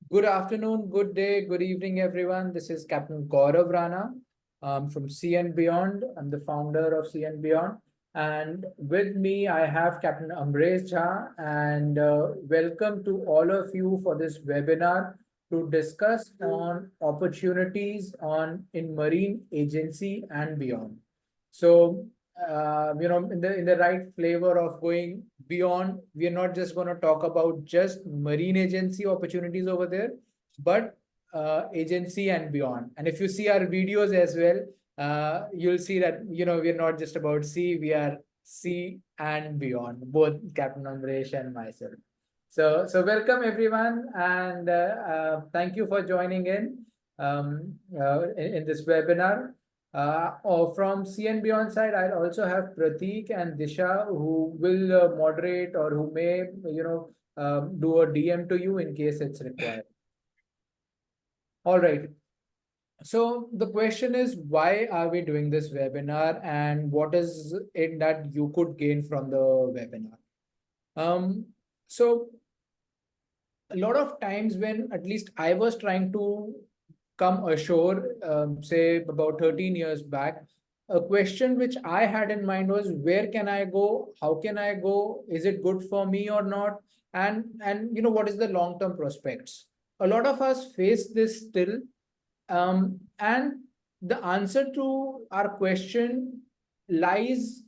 Good afternoon, good day, good evening, everyone. This is Captain Gaurav Rana from Sea and Beyond. I'm the founder of Sea and Beyond. And with me, I have Captain Amresh Jha. And welcome to all of you for this webinar to discuss on opportunities in marine agency and beyond. So, in the right flavor of going beyond, we are not just going to talk about just marine agency opportunities over there, but agency and beyond. And if you see our videos as well, you'll see that we're not just about sea, we are sea and beyond, both Captain Amresh and myself. So welcome everyone, and thank you for joining in this webinar. From C and Beyond side, I'll also have Prateek and Disha who will moderate or who may, do a DM to you in case it's required. All right. So the question is, why are we doing this webinar and what is it that you could gain from the webinar? So a lot of times when at least I was trying to come ashore, say about 13 years back, a question which I had in mind was, where can I go? How can I go? Is it good for me or not? And what is the long-term prospects? A lot of us face this still, and the answer to our question lies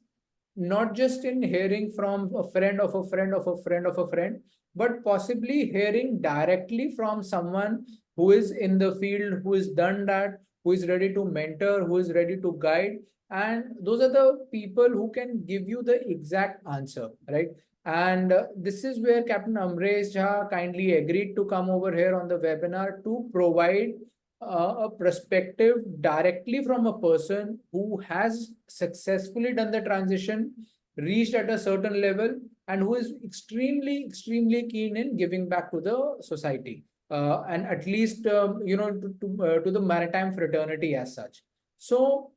not just in hearing from a friend of a friend of a friend of a friend, but possibly hearing directly from someone who is in the field, who has done that, who is ready to mentor, who is ready to guide. And those are the people who can give you the exact answer, right? And this is where Captain Amresh Jha kindly agreed to come over here on the webinar to provide a perspective directly from a person who has successfully done the transition, reached at a certain level, and who is extremely, extremely keen in giving back to the society, and at least to the maritime fraternity as such. So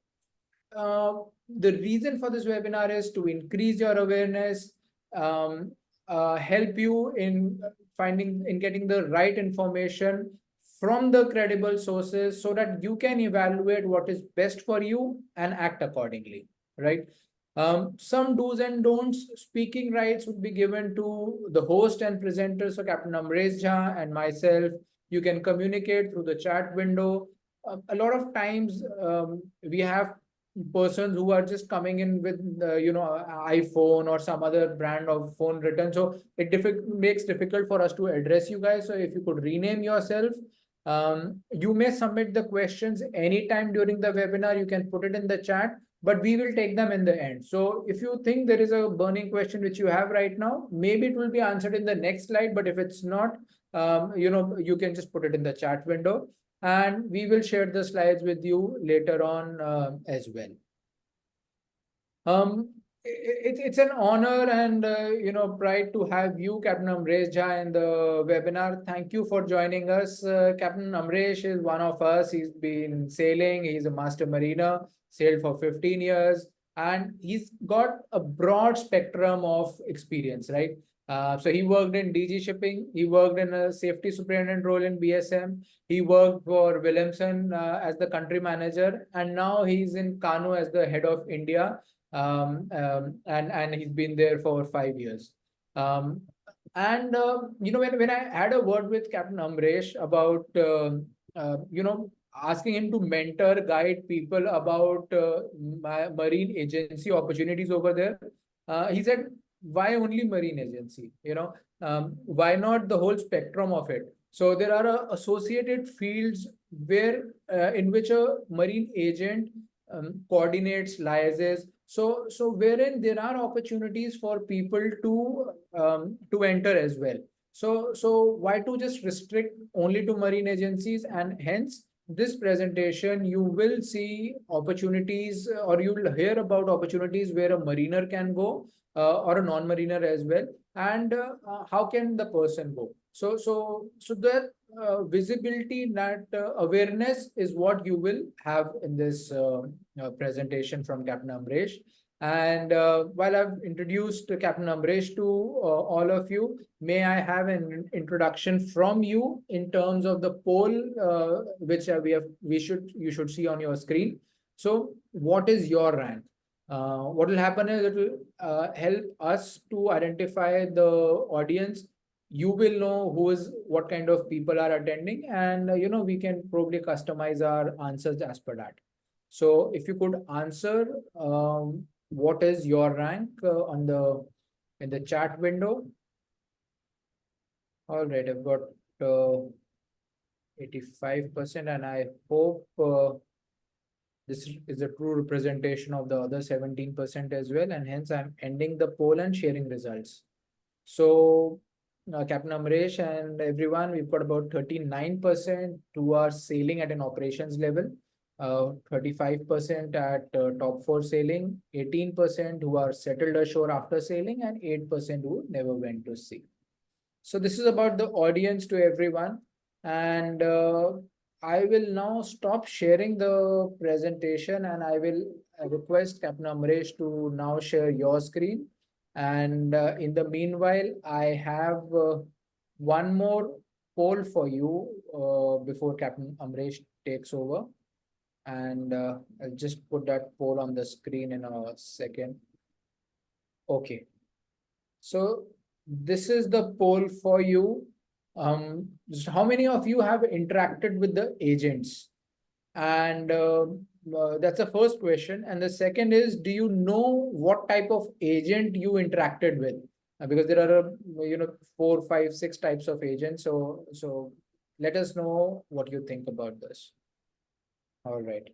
uh, the reason for this webinar is to increase your awareness, um, help you in getting the right information from the credible sources so that you can evaluate what is best for you and act accordingly, right? Some do's and don'ts. Speaking rights would be given to the host and presenter, so Captain Amresh Jha and myself. You can communicate through the chat window. A lot of times, we have persons who are just coming in with iPhone or some other brand of phone written, so it makes difficult for us to address you guys. So if you could rename yourself, you may submit the questions anytime during the webinar. You can put it in the chat, but we will take them in the end. So if you think there is a burning question which you have right now, maybe it will be answered in the next slide, but if it's not, you can just put it in the chat window and we will share the slides with you later on as well. It's an honor and pride to have you, Captain Amresh Jha, in the webinar. Thank you for joining us. Captain Amresh is one of us. He's been sailing. He's a master mariner, sailed for 15 years, and he's got a broad spectrum of experience, right? So he worked in DG Shipping. He worked in a safety superintendent role in BSM. He worked for Williamson as the country manager, and now he's in Kanoo as the head of India, and he's been there for 5 years. And when I had a word with Captain Amresh about asking him to mentor, guide people about marine agency opportunities over there, he said, "Why only marine agency? Why not the whole spectrum of it?" So there are associated fields where in which a marine agent coordinates, liaises. So wherein there are opportunities for people to enter as well. So why to just restrict only to marine agencies? And hence this presentation, you will see opportunities, or you will hear about opportunities where a mariner can go, or a non-mariner as well, and how can the person go. So that visibility, that awareness is what you will have in this presentation from Captain Amresh. And while I've introduced Captain Amresh to all of you, may I have an introduction from you in terms of the poll, which you should see on your screen. So, what is your rank? What will happen is it will help us to identify the audience. You will know who is what kind of people are attending, and we can probably customize our answers as per that. So, if you could answer. What is your rank on the in the chat window? All right, I've got 85%, and I hope this is a true representation of the other 17% as well, and hence I'm ending the poll and sharing results. So, Captain Amresh and everyone, we've got about 39% who are sailing at an operations level, 35% at top four sailing, 18% who are settled ashore after sailing, and 8% who never went to sea. So this is about the audience to everyone. And I will now stop sharing the presentation, and I will request Captain Amresh to now share your screen. And in the meanwhile, I have one more poll for you before Captain Amresh takes over. And I'll just put that poll on the screen in a second. Okay. So this is the poll for you. How many of you have interacted with the agents? And that's the first question. And the second is, do you know what type of agent you interacted with? Because there are, 4, 5, 6 types of agents. So let us know what you think about this. All right.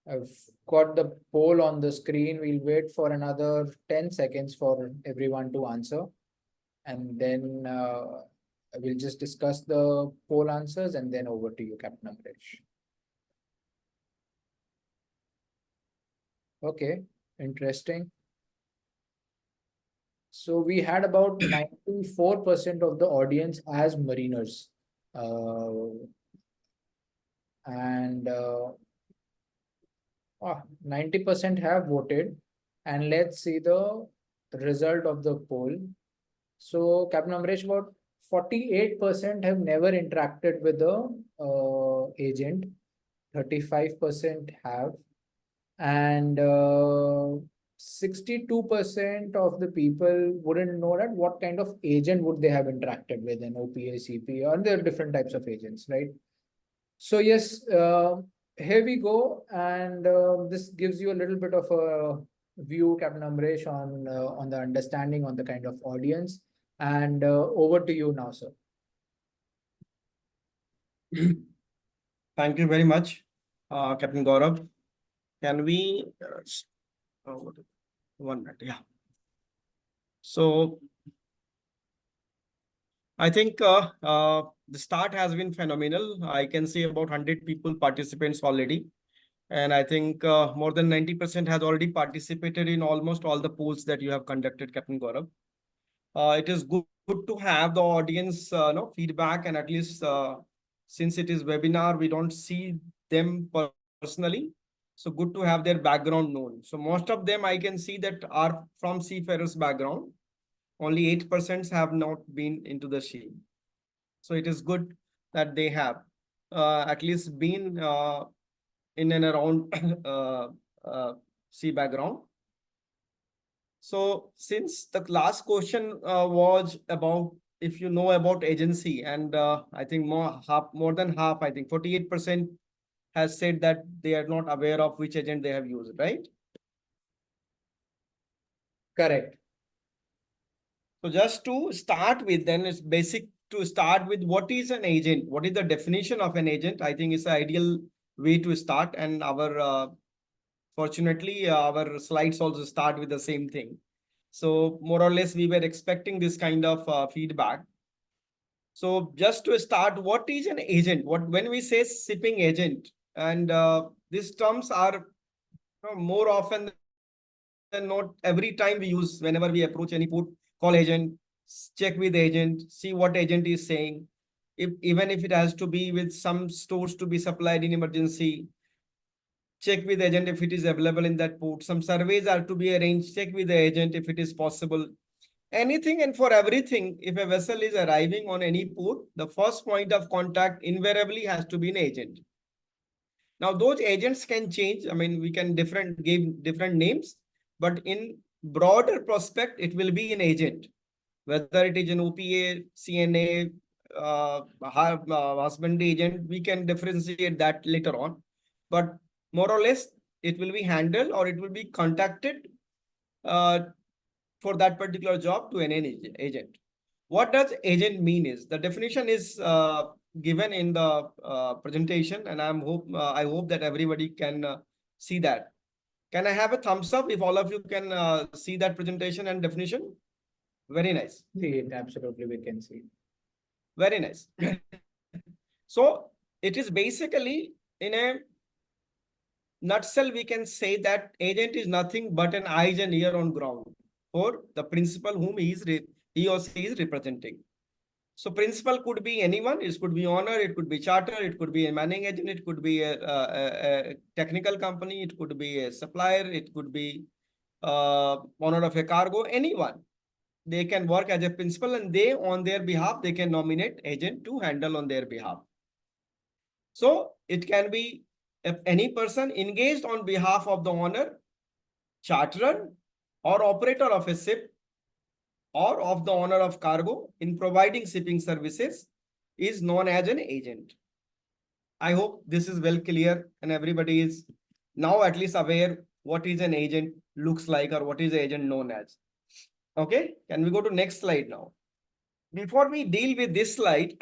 I've got the poll on the screen. We'll wait for another 10 seconds for everyone to answer. And then we'll just discuss the poll answers, and then over to you, Captain Amresh. Okay, interesting. So we had about 94% of the audience as mariners. And 90% have voted. And let's see the result of the poll. So, Captain Amresh, about 48% have never interacted with the agent, 35% have, and 62% of the people wouldn't know that what kind of agent would they have interacted with, an OPA, CP, or there are different types of agents, right? So yes, here we go, and this gives you a little bit of a view, Captain Amresh, on the understanding on the kind of audience. And over to you now, sir. Thank you very much, Captain Gaurav. Can we, 1 minute, yeah. So, I think the start has been phenomenal. I can see about 100 people participants already. And I think more than 90% has already participated in almost all the polls that you have conducted, Captain Gaurav. It is good to have the audience feedback, and at least since it is webinar, we don't see them personally. So good to have their background known. So most of them I can see that are from seafarers background. Only 8% have not been into the sea. So it is good that they have at least been in and around sea background. So since the last question was about if you know about agency, and I think more than half, I think 48% has said that they are not aware of which agent they have used, right? Correct. So just to start with, then it's basic to start with what is an agent? What is the definition of an agent? I think it's an ideal way to start, and our fortunately our slides also start with the same thing. So more or less, we were expecting this kind of feedback. So just to start, what is an agent? When we say shipping agent, and these terms are more often than not every time we use whenever we approach any port, call agent, check with agent, see what agent is saying. Even if it has to be with some stores to be supplied in emergency, check with the agent if it is available in that port. Some surveys are to be arranged, check with the agent if it is possible. Anything and for everything, if a vessel is arriving on any port, the first point of contact invariably has to be an agent. Now, those agents can change. I mean, we can give different names, but in broader prospect, it will be an agent. Whether it is an OPA, CNA, husbandry agent, we can differentiate that later on. But more or less, it will be handled or it will be contacted uh, for that particular job to an agent. What does agent mean is the definition is given in the presentation, and I hope that everybody can see that. Can I have a thumbs up if all of you can see that presentation and definition? Very nice. See it, absolutely, we can see. Very nice. So it is basically, in a nutshell, we can say that agent is nothing but an eyes and ear on ground for the principal whom he or she is representing. So principal could be anyone. It could be owner, it could be charter, it could be a manning agent, it could be a technical company, it could be a supplier, it could be owner of a cargo, anyone. They can work as a principal, and they, on their behalf, they can nominate agent to handle on their behalf. So it can be if any person engaged on behalf of the owner, charterer, or operator of a ship, or of the owner of cargo in providing shipping services is known as an agent. I hope this is well clear and everybody is now at least aware what is an agent looks like or what is an agent known as. Okay, can we go to next slide now? Before we deal with this slide,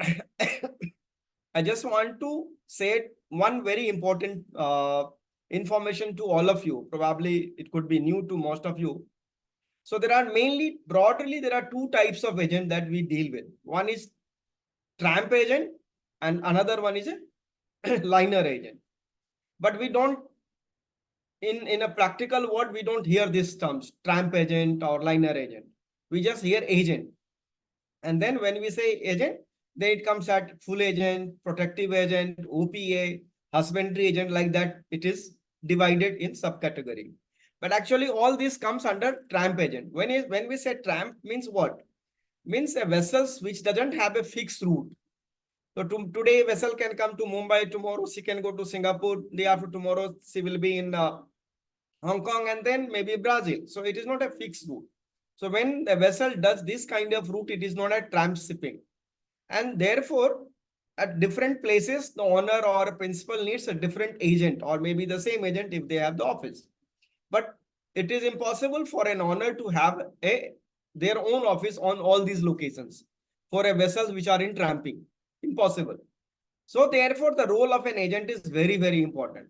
I just want to say one very important information to all of you. Probably it could be new to most of you. So there are mainly, broadly, there are two types of agent that we deal with. One is tramp agent and another one is a liner agent. But we don't, in a practical word, we don't hear these terms, tramp agent or liner agent. We just hear agent. And then when we say agent, then it comes at full agent, protective agent, OPA, husbandry agent, like that. It is divided in subcategory. But actually, all this comes under tramp agent. When we say tramp, means what? Means a vessels which doesn't have a fixed route. So today, vessel can come to Mumbai. Tomorrow, she can go to Singapore. Day after tomorrow, she will be in Hong Kong and then maybe Brazil. So it is not a fixed route. So when a vessel does this kind of route, it is known as tramp shipping. And therefore, at different places, the owner or principal needs a different agent or maybe the same agent if they have the office. But it is impossible for an owner to have their own office on all these locations for a vessels which are in tramping. Impossible. So therefore, the role of an agent is very, very important.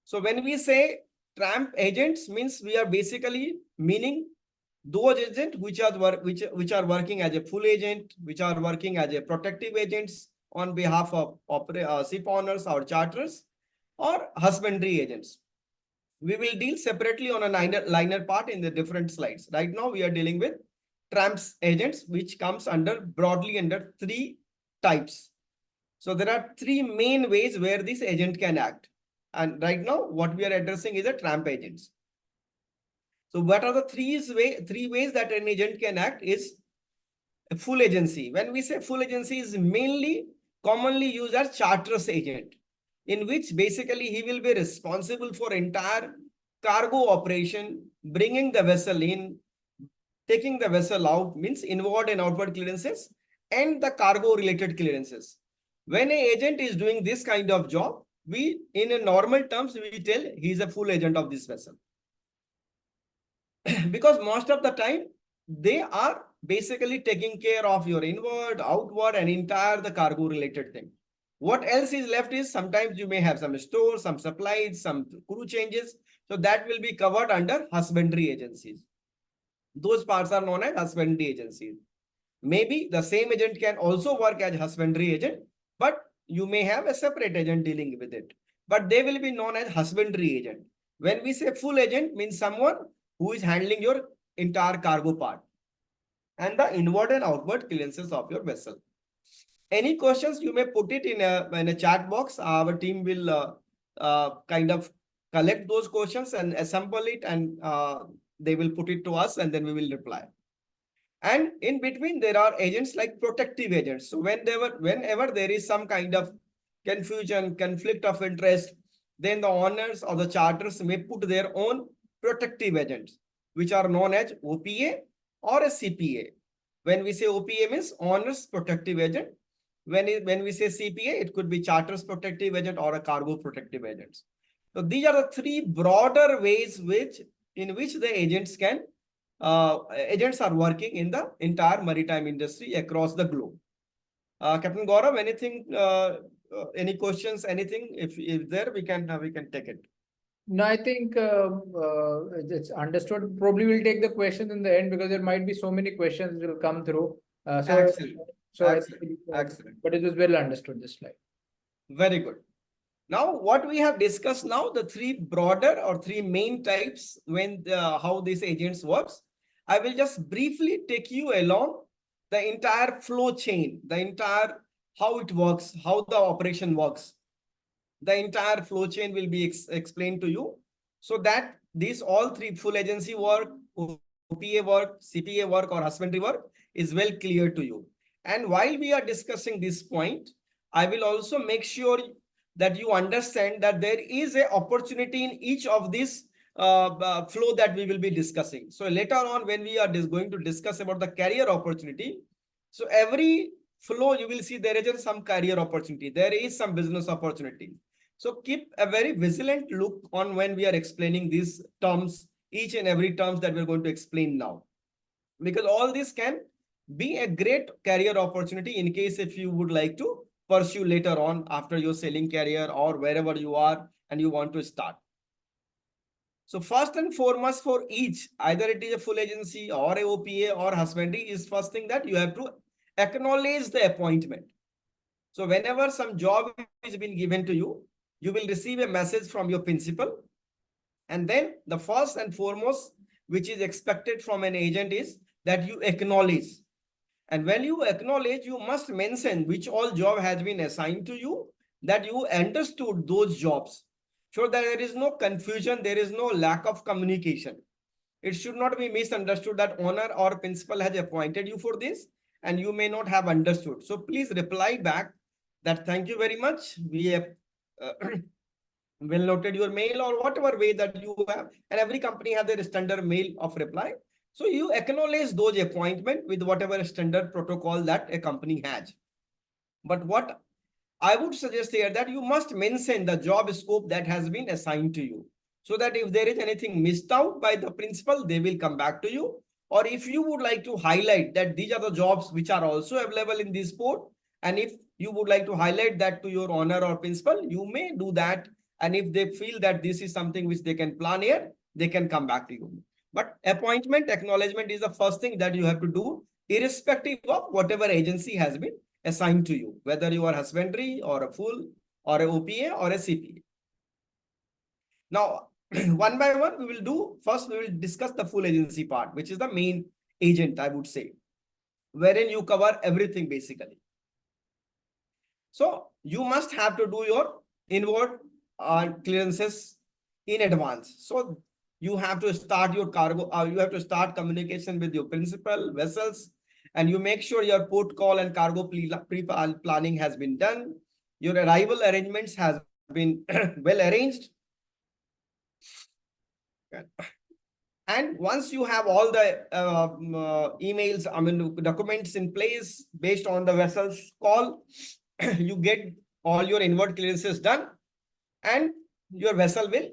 So when we say tramp agents, means we are basically meaning those agents which are working as a full agent, which are working as a protective agents on behalf of ship owners or charters, or husbandry agents. We will deal separately on a liner part in the different slides. Right now, we are dealing with tramps agents, which comes broadly under three types. So there are three main ways where this agent can act. And right now, what we are addressing is the tramp agents. So what are the three ways that an agent can act is a full agency. When we say full agency, is mainly commonly used as charter's agent, in which basically he will be responsible for entire cargo operation, bringing the vessel in, taking the vessel out, means inward and outward clearances, and the cargo related clearances. When an agent is doing this kind of job, we, in a normal terms, we tell he is a full agent of this vessel. Because most of the time, they are basically taking care of your inward, outward, and entire the cargo related thing. What else is left is sometimes you may have some stores, some supplies, some crew changes. So that will be covered under husbandry agencies. Those parts are known as husbandry agencies. Maybe the same agent can also work as husbandry agent, but you may have a separate agent dealing with it. But they will be known as husbandry agent. When we say full agent, means someone who is handling your entire cargo part and the inward and outward clearances of your vessel. Any questions, you may put it in a chat box. Our team will kind of collect those questions and assemble it, and they will put it to us, and then we will reply. And in between, there are agents like protective agents. So whenever there is some kind of confusion, conflict of interest, then the owners or the charters may put their own protective agents, which are known as OPA or a CPA. When we say OPA means owners protective agent. When we say CPA, it could be charters protective agent or a cargo protective agent. So these are the three broader ways in which the agents are working in the entire maritime industry across the globe. Captain Gaurav, anything, any questions, anything? If there, we can take it. No, I think it's understood. Probably we'll take the questions in the end because there might be so many questions will come through. Excellent. So Excellent. Excellent. But it was well understood, this slide. Very good. Now, what we have discussed now, the three broader or three main types how these agents works. I will just briefly take you along the entire flow chain, the entire how it works, how the operation works. The entire flow chain will be explained to you, so that these all three, full agency work, OPA work, CPA work, or husbandry work, is well clear to you. And while we are discussing this point, I will also make sure that you understand that there is an opportunity in each of these flow that we will be discussing. So later on, when we are going to discuss about the career opportunity, so every flow you will see there is some career opportunity, there is some business opportunity. So keep a very vigilant look on when we are explaining these terms, each and every terms that we're going to explain now, because all this can be a great career opportunity in case if you would like to pursue later on after your sailing career or wherever you are and you want to start. So first and foremost for each, either it is a full agency or a OPA or husbandry, is first thing that you have to acknowledge the appointment. So whenever some job is been given to you, you will receive a message from your principal. And then the first and foremost, which is expected from an agent, is that you acknowledge. And when you acknowledge, you must mention which all job has been assigned to you, that you understood those jobs, so that there is no confusion, there is no lack of communication. It should not be misunderstood that owner or principal has appointed you for this and you may not have understood. So please reply back that thank you very much. We have well noted your mail, or whatever way that you have. And every company has their standard mail of reply. So you acknowledge those appointment with whatever standard protocol that a company has. But what I would suggest here that you must mention the job scope that has been assigned to you, so that if there is anything missed out by the principal, they will come back to you. Or if you would like to highlight that these are the jobs which are also available in this port, and if you would like to highlight that to your owner or principal, you may do that. And if they feel that this is something which they can plan here, they can come back to you. But appointment acknowledgement is the first thing that you have to do, irrespective of whatever agency has been assigned to you, whether you are husbandry or a full or a OPA or a CPA. Now, one by one, we will do. First, we will discuss the full agency part, which is the main agent, I would say, wherein you cover everything basically. So you must have to do your inward clearances in advance. So you have to start your cargo, you have to start communication with your principal vessels, and you make sure your port call and cargo pre-planning has been done. Your arrival arrangements has been well arranged. And once you have all the emails, documents in place based on the vessel's call, you get all your inward clearances done, and your vessel will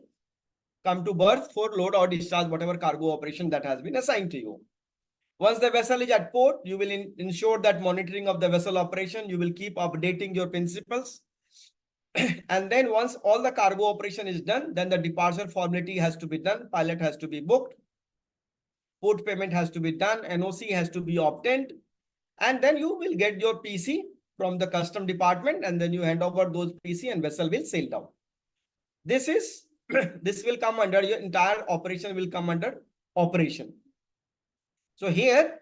come to berth for load or discharge whatever cargo operation that has been assigned to you. Once the vessel is at port, you will ensure that monitoring of the vessel operation, you will keep updating your principals. And then once all the cargo operation is done, then the departure formality has to be done, pilot has to be booked, port payment has to be done, NOC has to be obtained, and then you will get your PC from the custom department, and then you hand over those PC and vessel will sail down. This will come under your entire operation, will come under operation. So here,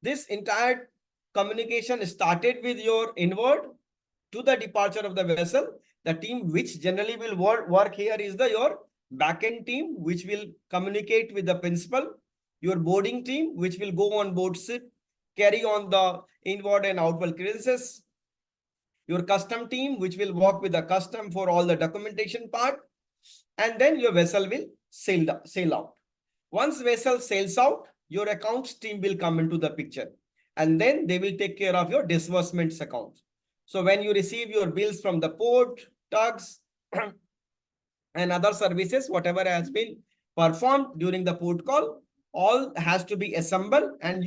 this entire communication started with your inward to the departure of the vessel. The team which generally will work here is your backend team, which will communicate with the principal, your boarding team, which will go on board ship, carry on the inward and outward clearances, your custom team, which will work with the custom for all the documentation part, and then your vessel will sail out. Once vessel sails out, your accounts team will come into the picture, and then they will take care of your disbursements account. So when you receive your bills from the port, tugs, and other services, whatever has been performed during the port call, all has to be assembled, and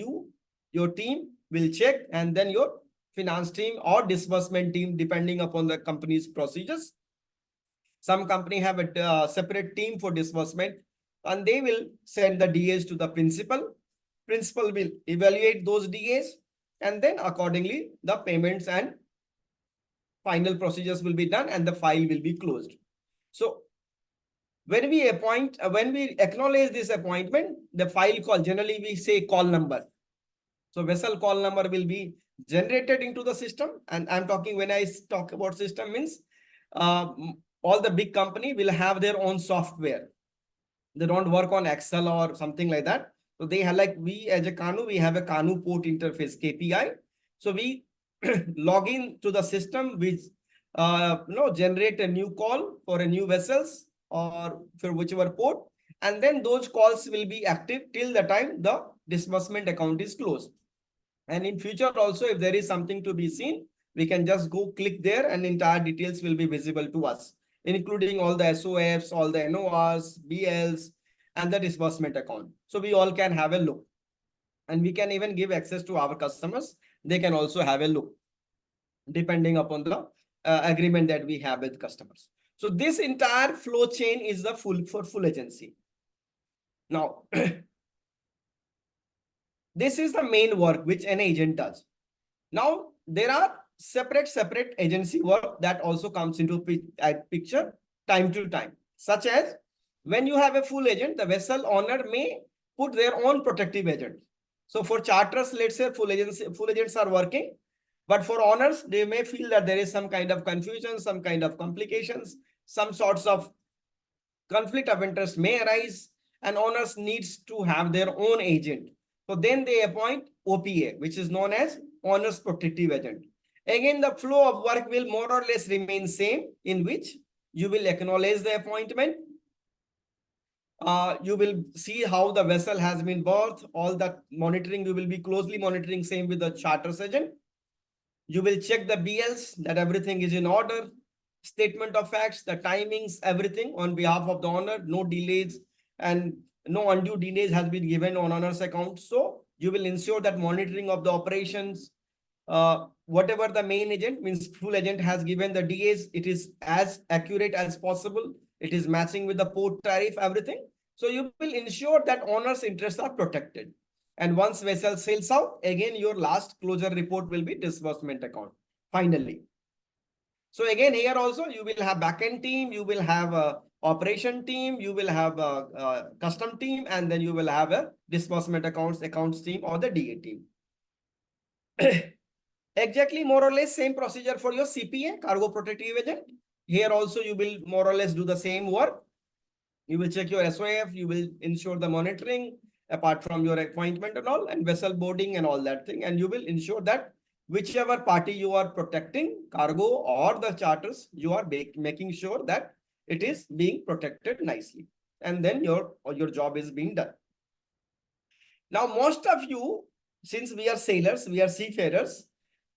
your team will check, and then your finance team or disbursement team, depending upon the company's procedures. Some company have a separate team for disbursement, and they will send the DAs to the principal. Principal will evaluate those DAs, and then accordingly the payments and final procedures will be done, and the file will be closed. So when we acknowledge this appointment, the file call, generally we say call number. So vessel call number will be generated into the system. And I'm talking, when I talk about system, means all the big company will have their own software. They don't work on Excel or something like that. So they have, like we as a Kanoo, we have a Kanoo port interface KPI. So we log in to the system, which generate a new call for a new vessels or for whichever port, and then those calls will be active till the time the disbursement account is closed. And in future also, if there is something to be seen, we can just go click there, and entire details will be visible to us, including all the SOFs, all the NORs, BLs, and the disbursement account. So we all can have a look, and we can even give access to our customers. They can also have a look, depending upon the agreement that we have with customers. So this entire flow chain is the full agency. Now, this is the main work which an agent does. Now, there are separate agency work that also comes into picture time to time, such as when you have a full agent, the vessel owner may put their own protective agent. So for charters, let's say full agents are working, but for owners, they may feel that there is some kind of confusion, some kind of complications, some sorts of conflict of interest may arise, and owners needs to have their own agent. So then they appoint OPA, which is known as Owner's Protective Agent. Again, the flow of work will more or less remain same, in which you will acknowledge the appointment. You will see how the vessel has been berthed. All the monitoring, you will be closely monitoring, same with the charter's agent. You will check the BLs, that everything is in order. Statement of facts, the timings, everything on behalf of the owner, no delays and no undue delays has been given on owner's account. So you will ensure that monitoring of the operations, whatever the main agent, means full agent has given the DAs, it is as accurate as possible. It is matching with the port tariff, everything. So you will ensure that owner's interests are protected. And once vessel sails out, again, your last closure report will be disbursement account, finally. So again, here also you will have backend team, you will have a operation team, you will have a custom team, and then you will have a disbursement accounts team, or the DA team. Exactly, more or less same procedure for your CPA, cargo protective agent. Here also you will more or less do the same work. You will check your SOF, you will ensure the monitoring apart from your appointment and all, and vessel boarding and all that thing. And you will ensure that whichever party you are protecting, cargo or the charters, you are making sure that it is being protected nicely. And then your job is being done. Now, most of you, since we are sailors, we are seafarers,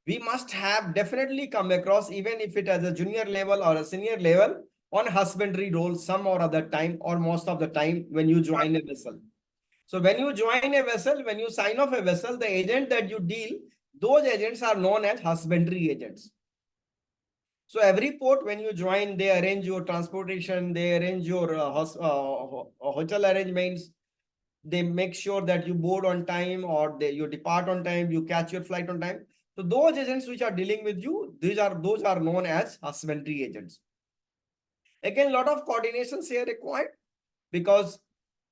we must have definitely come across, even if it as a junior level or a senior level, on husbandry role some or other time, or most of the time when you join a vessel. So when you join a vessel, when you sign off a vessel, the agent that you deal, those agents are known as husbandry agents. So every port, when you join, they arrange your transportation, they arrange your hotel arrangements, they make sure that you board on time, or you depart on time, you catch your flight on time. So those agents which are dealing with you, those are known as husbandry agents. Again, a lot of coordinations here required, because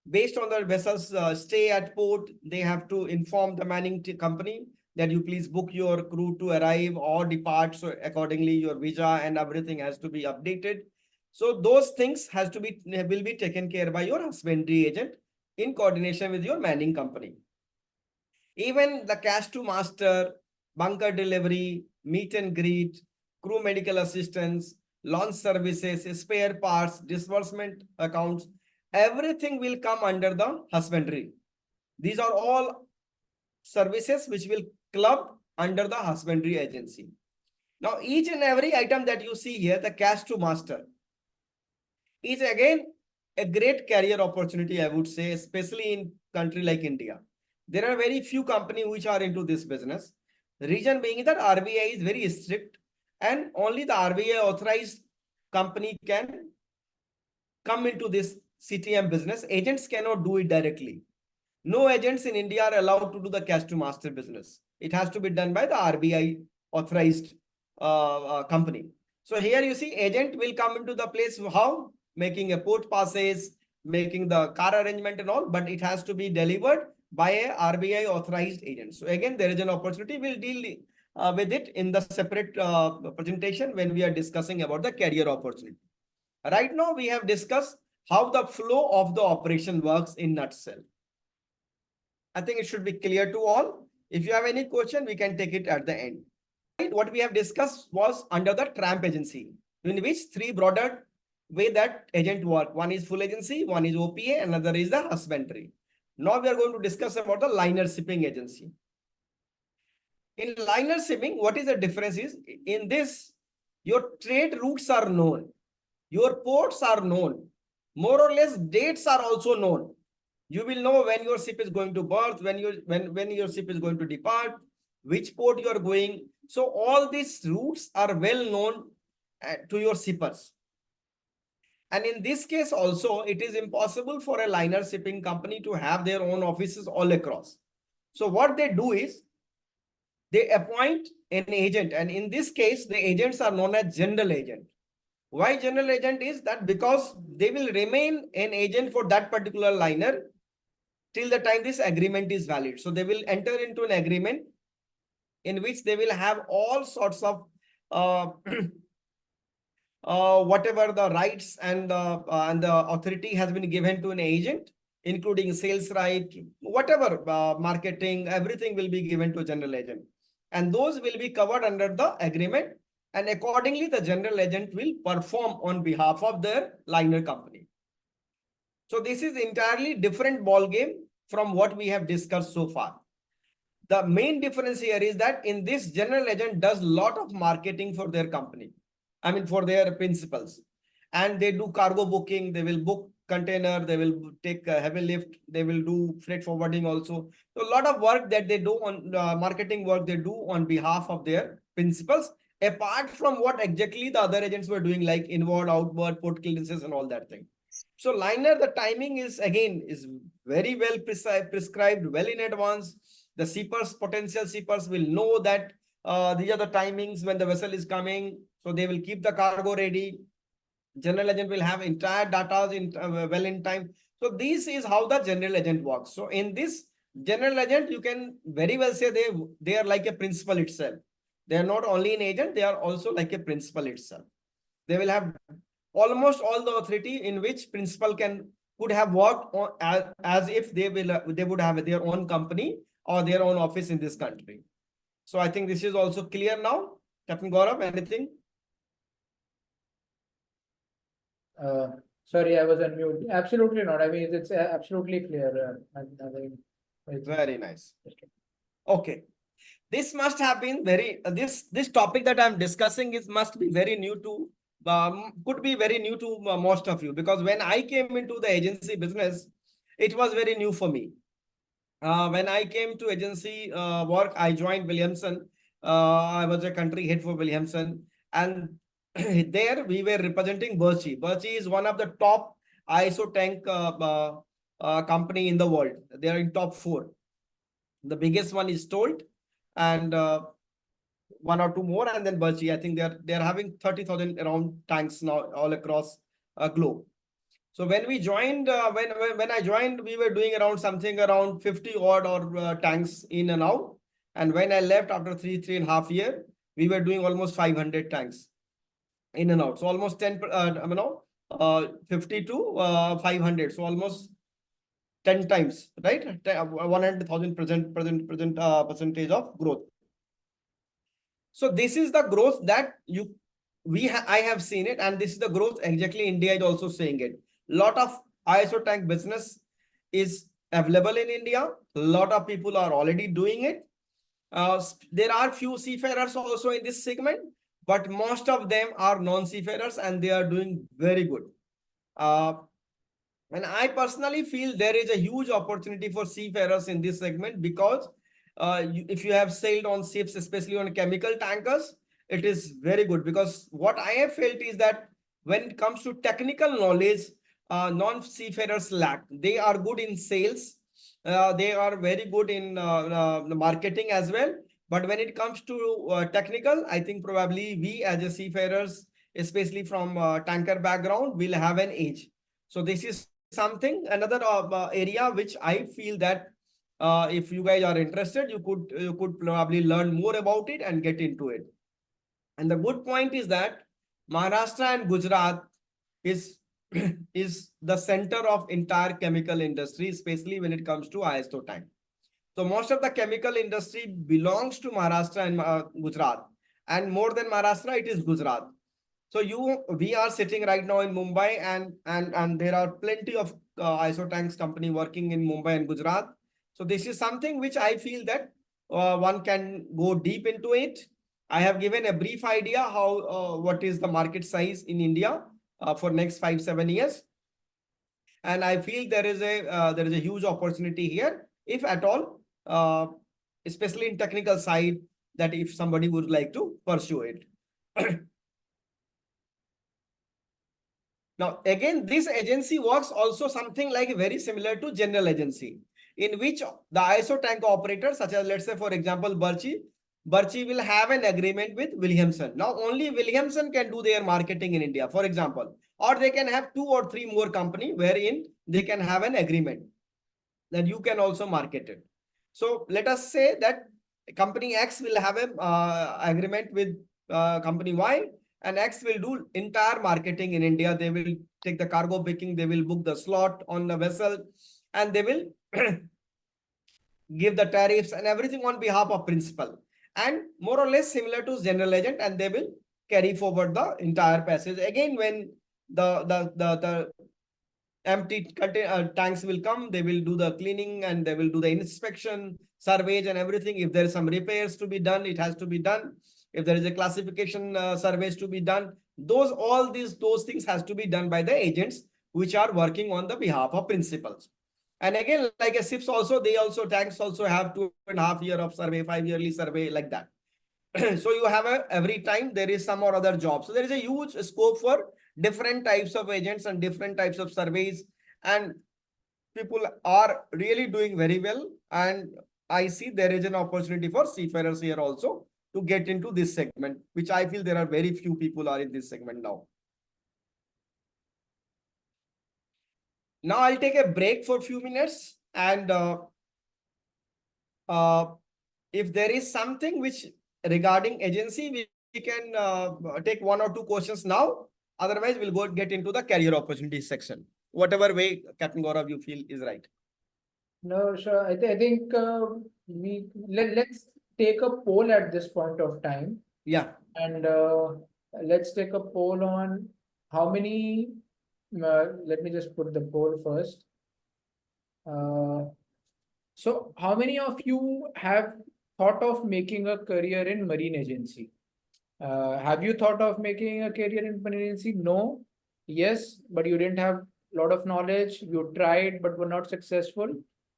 based on the vessel's stay at port, they have to inform the manning company that you please book your crew to arrive or depart. So accordingly, your visa and everything has to be updated. So those things will be taken care by your husbandry agent in coordination with your manning company. Even the cash to master, bunker delivery, meet and greet, crew medical assistance, launch services, spare parts, disbursement accounts, everything will come under the husbandry. These are all services which will club under the husbandry agency. Now, each and every item that you see here, the cash to master, is again a great career opportunity, I would say, especially in country like India. There are very few companies which are into this business. The reason being that RBI is very strict and only the RBI authorized company can come into this CTM business. Agents cannot do it directly. No agents in India are allowed to do the cash to master business. It has to be done by the RBI authorized company. So here you see agent will come into the place. How? Making a port passes, making the car arrangement and all, but it has to be delivered by a RBI authorized agent. So again, there is an opportunity. We'll deal with it in the separate presentation when we are discussing about the career opportunity. Right now, we have discussed how the flow of the operation works in nutshell. I think it should be clear to all. If you have any question, we can take it at the end. What we have discussed was under the tramp agency, in which three broader way that agent work. One is full agency, one is OPA, another is the husbandry. Now we are going to discuss about the liner shipping agency. In liner shipping, what is the difference is, in this, your trade routes are known, your ports are known, more or less dates are also known. You will know when your ship is going to berth, when your ship is going to depart, which port you are going. So all these routes are well known to your shippers. And in this case also, it is impossible for a liner shipping company to have their own offices all across. So what they do is, they appoint an agent, and in this case, the agents are known as general agent. Why general agent is that? Because they will remain an agent for that particular liner till the time this agreement is valid. So they will enter into an agreement in which they will have all sorts of whatever the rights and the authority has been given to an agent, including sales right, whatever marketing, everything will be given to a general agent. And those will be covered under the agreement. And accordingly, the general agent will perform on behalf of their liner company. So this is entirely different ball game from what we have discussed so far. The main difference here is that in this, general agent does a lot of marketing for their company. I mean, for their principals. And they do cargo booking, they will book container, they will take a heavy lift, they will do freight forwarding also. So a lot of work that they do on marketing work they do on behalf of their principals, apart from what exactly the other agents were doing, like inward, outward, port clearances and all that thing. So liner, the timing is again is very well prescribed, well in advance. The shippers, potential shippers will know that these are the timings when the vessel is coming. So they will keep the cargo ready. General agent will have entire data well in time. So this is how the general agent works. So in this general agent, you can very well say they are like a principal itself. They are not only an agent, they are also like a principal itself. They will have almost all the authority in which principal could have worked on, as if they would have their own company or their own office in this country. So I think this is also clear now. Captain Gaurav, anything? Sorry, I was on mute. Absolutely not. I mean, it's absolutely clear. Very nice. Okay. This must have been very, this topic that I'm discussing must be very new to, could be very new to most of you, because when I came into the agency business, it was very new for me. When I came to agency work, I joined Williamson. I was a country head for Williamson, and there we were representing Birchie. Birchie is one of the top ISO tank company in the world. They are in top 4. The biggest one is Stolt, and one or two more, and then Birchie. I think they're having 30,000 around tanks now all across globe. So when we joined, when I joined, we were doing around 50 odd or tanks in and out. And when I left after 3.5 years, we were doing almost 500 tanks in and out. So almost 10, 50 to 500. So almost 10 times, right? 100,000% percentage of growth. So this is the growth that I have seen it, and this is the growth exactly India is also saying it. Lot of ISO tank business is available in India. A lot of people are already doing it. There are few seafarers also in this segment, but most of them are non-seafarers and they are doing very good. And I personally feel there is a huge opportunity for seafarers in this segment because if you have sailed on ships, especially on chemical tankers, it is very good. Because what I have felt is that when it comes to technical knowledge, non-seafarers lack. They are good in sales. They are very good in marketing as well. But when it comes to technical, I think probably we as a seafarers, especially from tanker background, will have an edge. So this is something, another area which I feel that if you guys are interested, you could probably learn more about it and get into it. And the good point is that Maharashtra and Gujarat is is the center of entire chemical industry, especially when it comes to ISO tank. So most of the chemical industry belongs to Maharashtra and Gujarat, and more than Maharashtra, it is Gujarat. So we are sitting right now in Mumbai, and there are plenty of ISO tanks company working in Mumbai and Gujarat. So this is something which I feel that one can go deep into it. I have given a brief idea how what is the market size in India for next 5-7 years, and I feel there is a huge opportunity here, if at all, especially in technical side, that if somebody would like to pursue it. Now, again, this agency works also something like very similar to general agency, in which the ISO tank operator, such as let's say, for example, Birchi will have an agreement with Williamson. Now, only Williamson can do their marketing in India, for example, or they can have 2 or 3 more company wherein they can have an agreement that you can also market it. So let us say that company X will have an agreement with company Y, and X will do entire marketing in India. They will take the cargo booking, they will book the slot on the vessel, and they will give the tariffs and everything on behalf of principal. And more or less similar to general agent, and they will carry forward the entire passage. Again, when the empty tanks will come, they will do the cleaning and they will do the inspection, surveys and everything. If there is some repairs to be done, it has to be done. If there is a classification surveys to be done, those things has to be done by the agents which are working on the behalf of principals. And again, like a ships also, tanks also have 2.5 year of survey, 5 yearly survey, like that. So you have every time there is some or other job. So there is a huge scope for different types of agents and different types of surveys, and people are really doing very well. And I see there is an opportunity for seafarers here also to get into this segment, which I feel there are very few people are in this segment now. Now I'll take a break for a few minutes, and if there is something which regarding agency, we can take 1 or 2 questions now. Otherwise, we'll go get into the career opportunities section. Whatever way, Captain Gaurav, you feel is right. No, sure. I think let's take a poll at this point of time. Yeah. And let's take a poll on how many. Let me just put the poll first. So, how many of you have thought of making a career in marine agency? Have you thought of making a career in marine agency? No. Yes, but you didn't have a lot of knowledge. You tried but were not successful,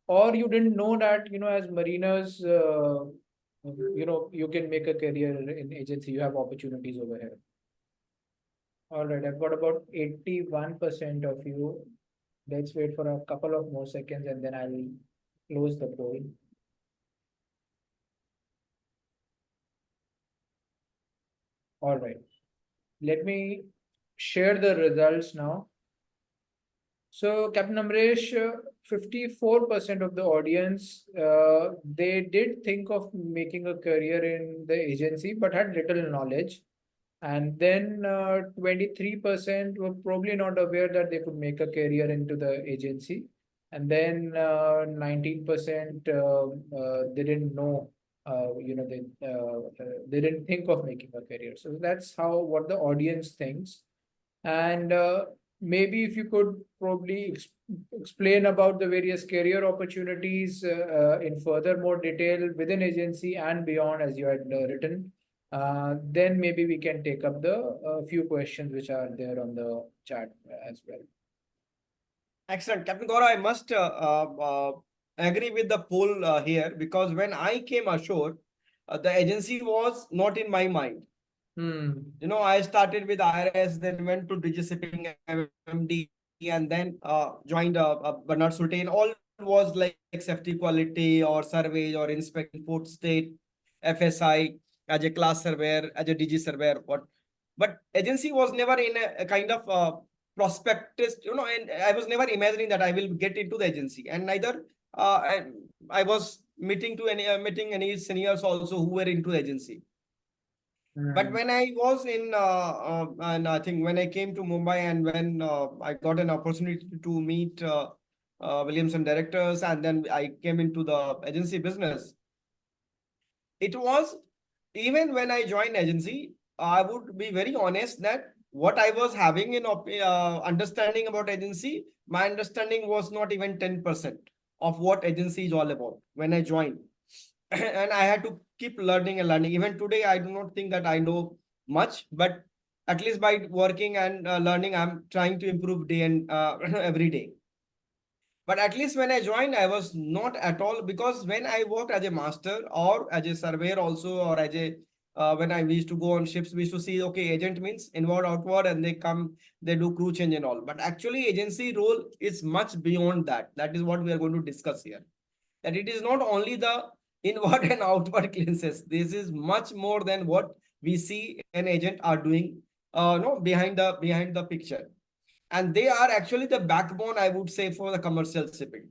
or you didn't know that as mariners, you can make a career in agency. You have opportunities over here. All right, I've got about 81% of you. Let's wait for a couple of more seconds and then I'll close the poll. All right, let me share the results now. So, Captain Amresh, 54% of the audience, they did think of making a career in the agency, but had little knowledge. And then 23% were probably not aware that they could make a career into the agency. And then 19% didn't know, they didn't think of making a career. So that's how what the audience thinks. And maybe if you could probably explain about the various career opportunities in further more detail within agency and beyond, as you had written, then maybe we can take up the few questions which are there on the chat as well. Excellent. Captain Gaurav, I must agree with the poll here, because when I came ashore, the agency was not in my mind. Hmm. I started with IRS, then went to Digi Shipping MMD, and then joined Bernard Sultan. All was like safety quality or surveys or inspecting port state, FSI, as a class surveyor, as a DG surveyor. But agency was never in a kind of prospectus, and I was never imagining that I will get into the agency, and neither I was meeting any seniors also who were into the agency. But Hmm. when I was and I think when I came to Mumbai, and when I got an opportunity to meet Williamson directors, and then I came into the agency business, it was, even when I joined agency, I would be very honest that what I was having in understanding about agency, my understanding was not even 10% of what agency is all about when I joined. And I had to keep learning and learning. Even today, I do not think that I know much, but at least by working and learning, I'm trying to improve day and every day. But at least when I joined, I was not at all, because when I worked as a master or as a surveyor also, or as a when I used to go on ships, we used to see, okay, agent means inward, outward, and they come, they do crew change and all. But actually, agency role is much beyond that. That is what we are going to discuss here. That it is not only the inward and outward cleanses. This is much more than what we see an agent are doing, no, behind the picture, and they are actually the backbone, I would say, for the commercial shipping.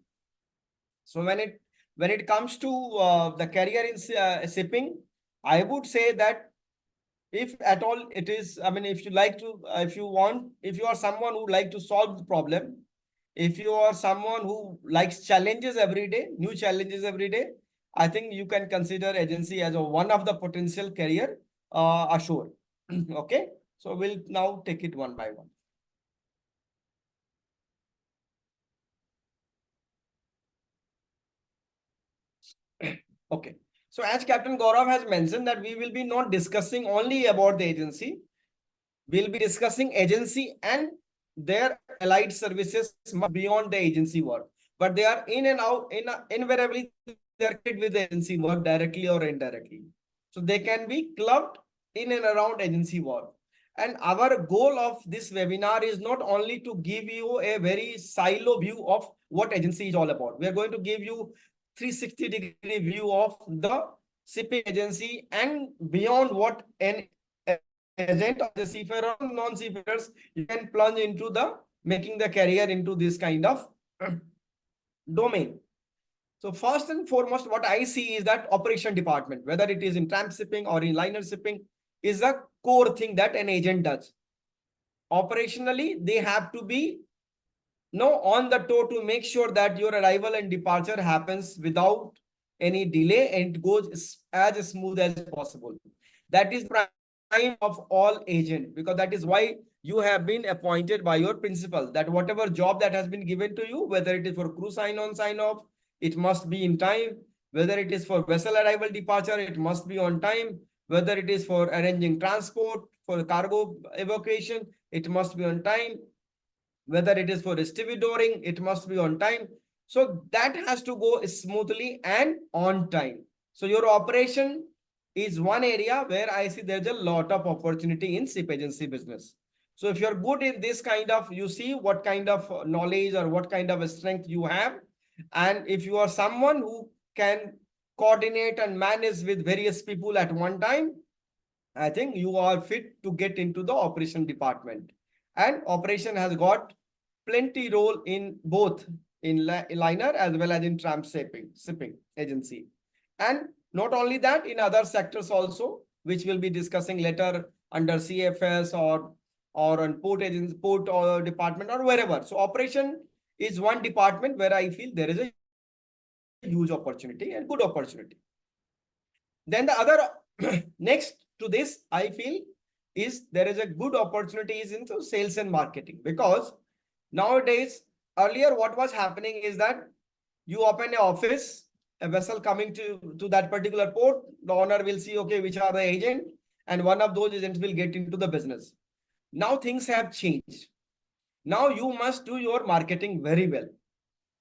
So when it comes to the career in shipping, I would say that if at all it is, I mean, if you like to, if you are someone who like to solve the problem, if you are someone who likes challenges every day, new challenges every day, I think you can consider agency as one of the potential career ashore. Okay, so we'll now take it one by one. Okay. So as Captain Gaurav has mentioned that we will be not discussing only about the agency, we'll be discussing agency and their allied services beyond the agency work. But they are in and out, invariably they are connected with the agency work directly or indirectly. So they can be clubbed in and around agency work. And our goal of this webinar is not only to give you a very silo view of what agency is all about. We are going to give you 360-degree view of the shipping agency and beyond what an agent or the seafarer or non-seafarers, you can plunge into the making the career into this kind of domain. So first and foremost, what I see is that operation department, whether it is in tramp shipping or in liner shipping, is a core thing that an agent does. Operationally, they have to be on the toe to make sure that your arrival and departure happens without any delay and goes as smooth as possible. That is prime of all agent, because that is why you have been appointed by your principal, that whatever job that has been given to you, whether it is for crew sign on sign off, it must be in time. Whether it is for vessel arrival departure, it must be on time. Whether it is for arranging transport for cargo evacuation, it must be on time. Whether it is for stevedoring, it must be on time. So that has to go smoothly and on time. So your operation is one area where I see there's a lot of opportunity in ship agency business. So if you're good in this kind of, you see what kind of knowledge or what kind of strength you have. And if you are someone who can coordinate and manage with various people at one time, I think you are fit to get into the operation department. And operation has got plenty role in both in liner as well as in tramp shipping agency. And not only that, in other sectors also, which we'll be discussing later, under CFS or on port agents, port or department or wherever. So operation is one department where I feel there is a huge opportunity and good opportunity. Then the other next to this, I feel is there is a good opportunities into sales and marketing, because nowadays, earlier what was happening is that you open an office, a vessel coming to that particular port, the owner will see, okay, which are the agent, and one of those agents will get into the business. Now things have changed. Now you must do your marketing very well.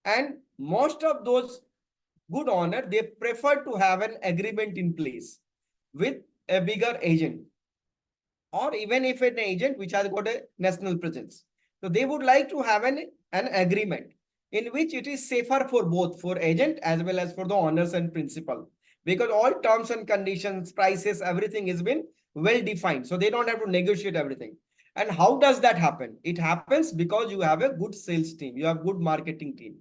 And most of those good owner, they prefer to have an agreement in place with a bigger agent, or even if an agent which has got a national presence. So they would like to have an agreement in which it is safer for both, for agent as well as for the owners and principal, because all terms and conditions, prices, everything has been well defined. So they don't have to negotiate everything. And how does that happen? It happens because you have a good sales team, you have good marketing team.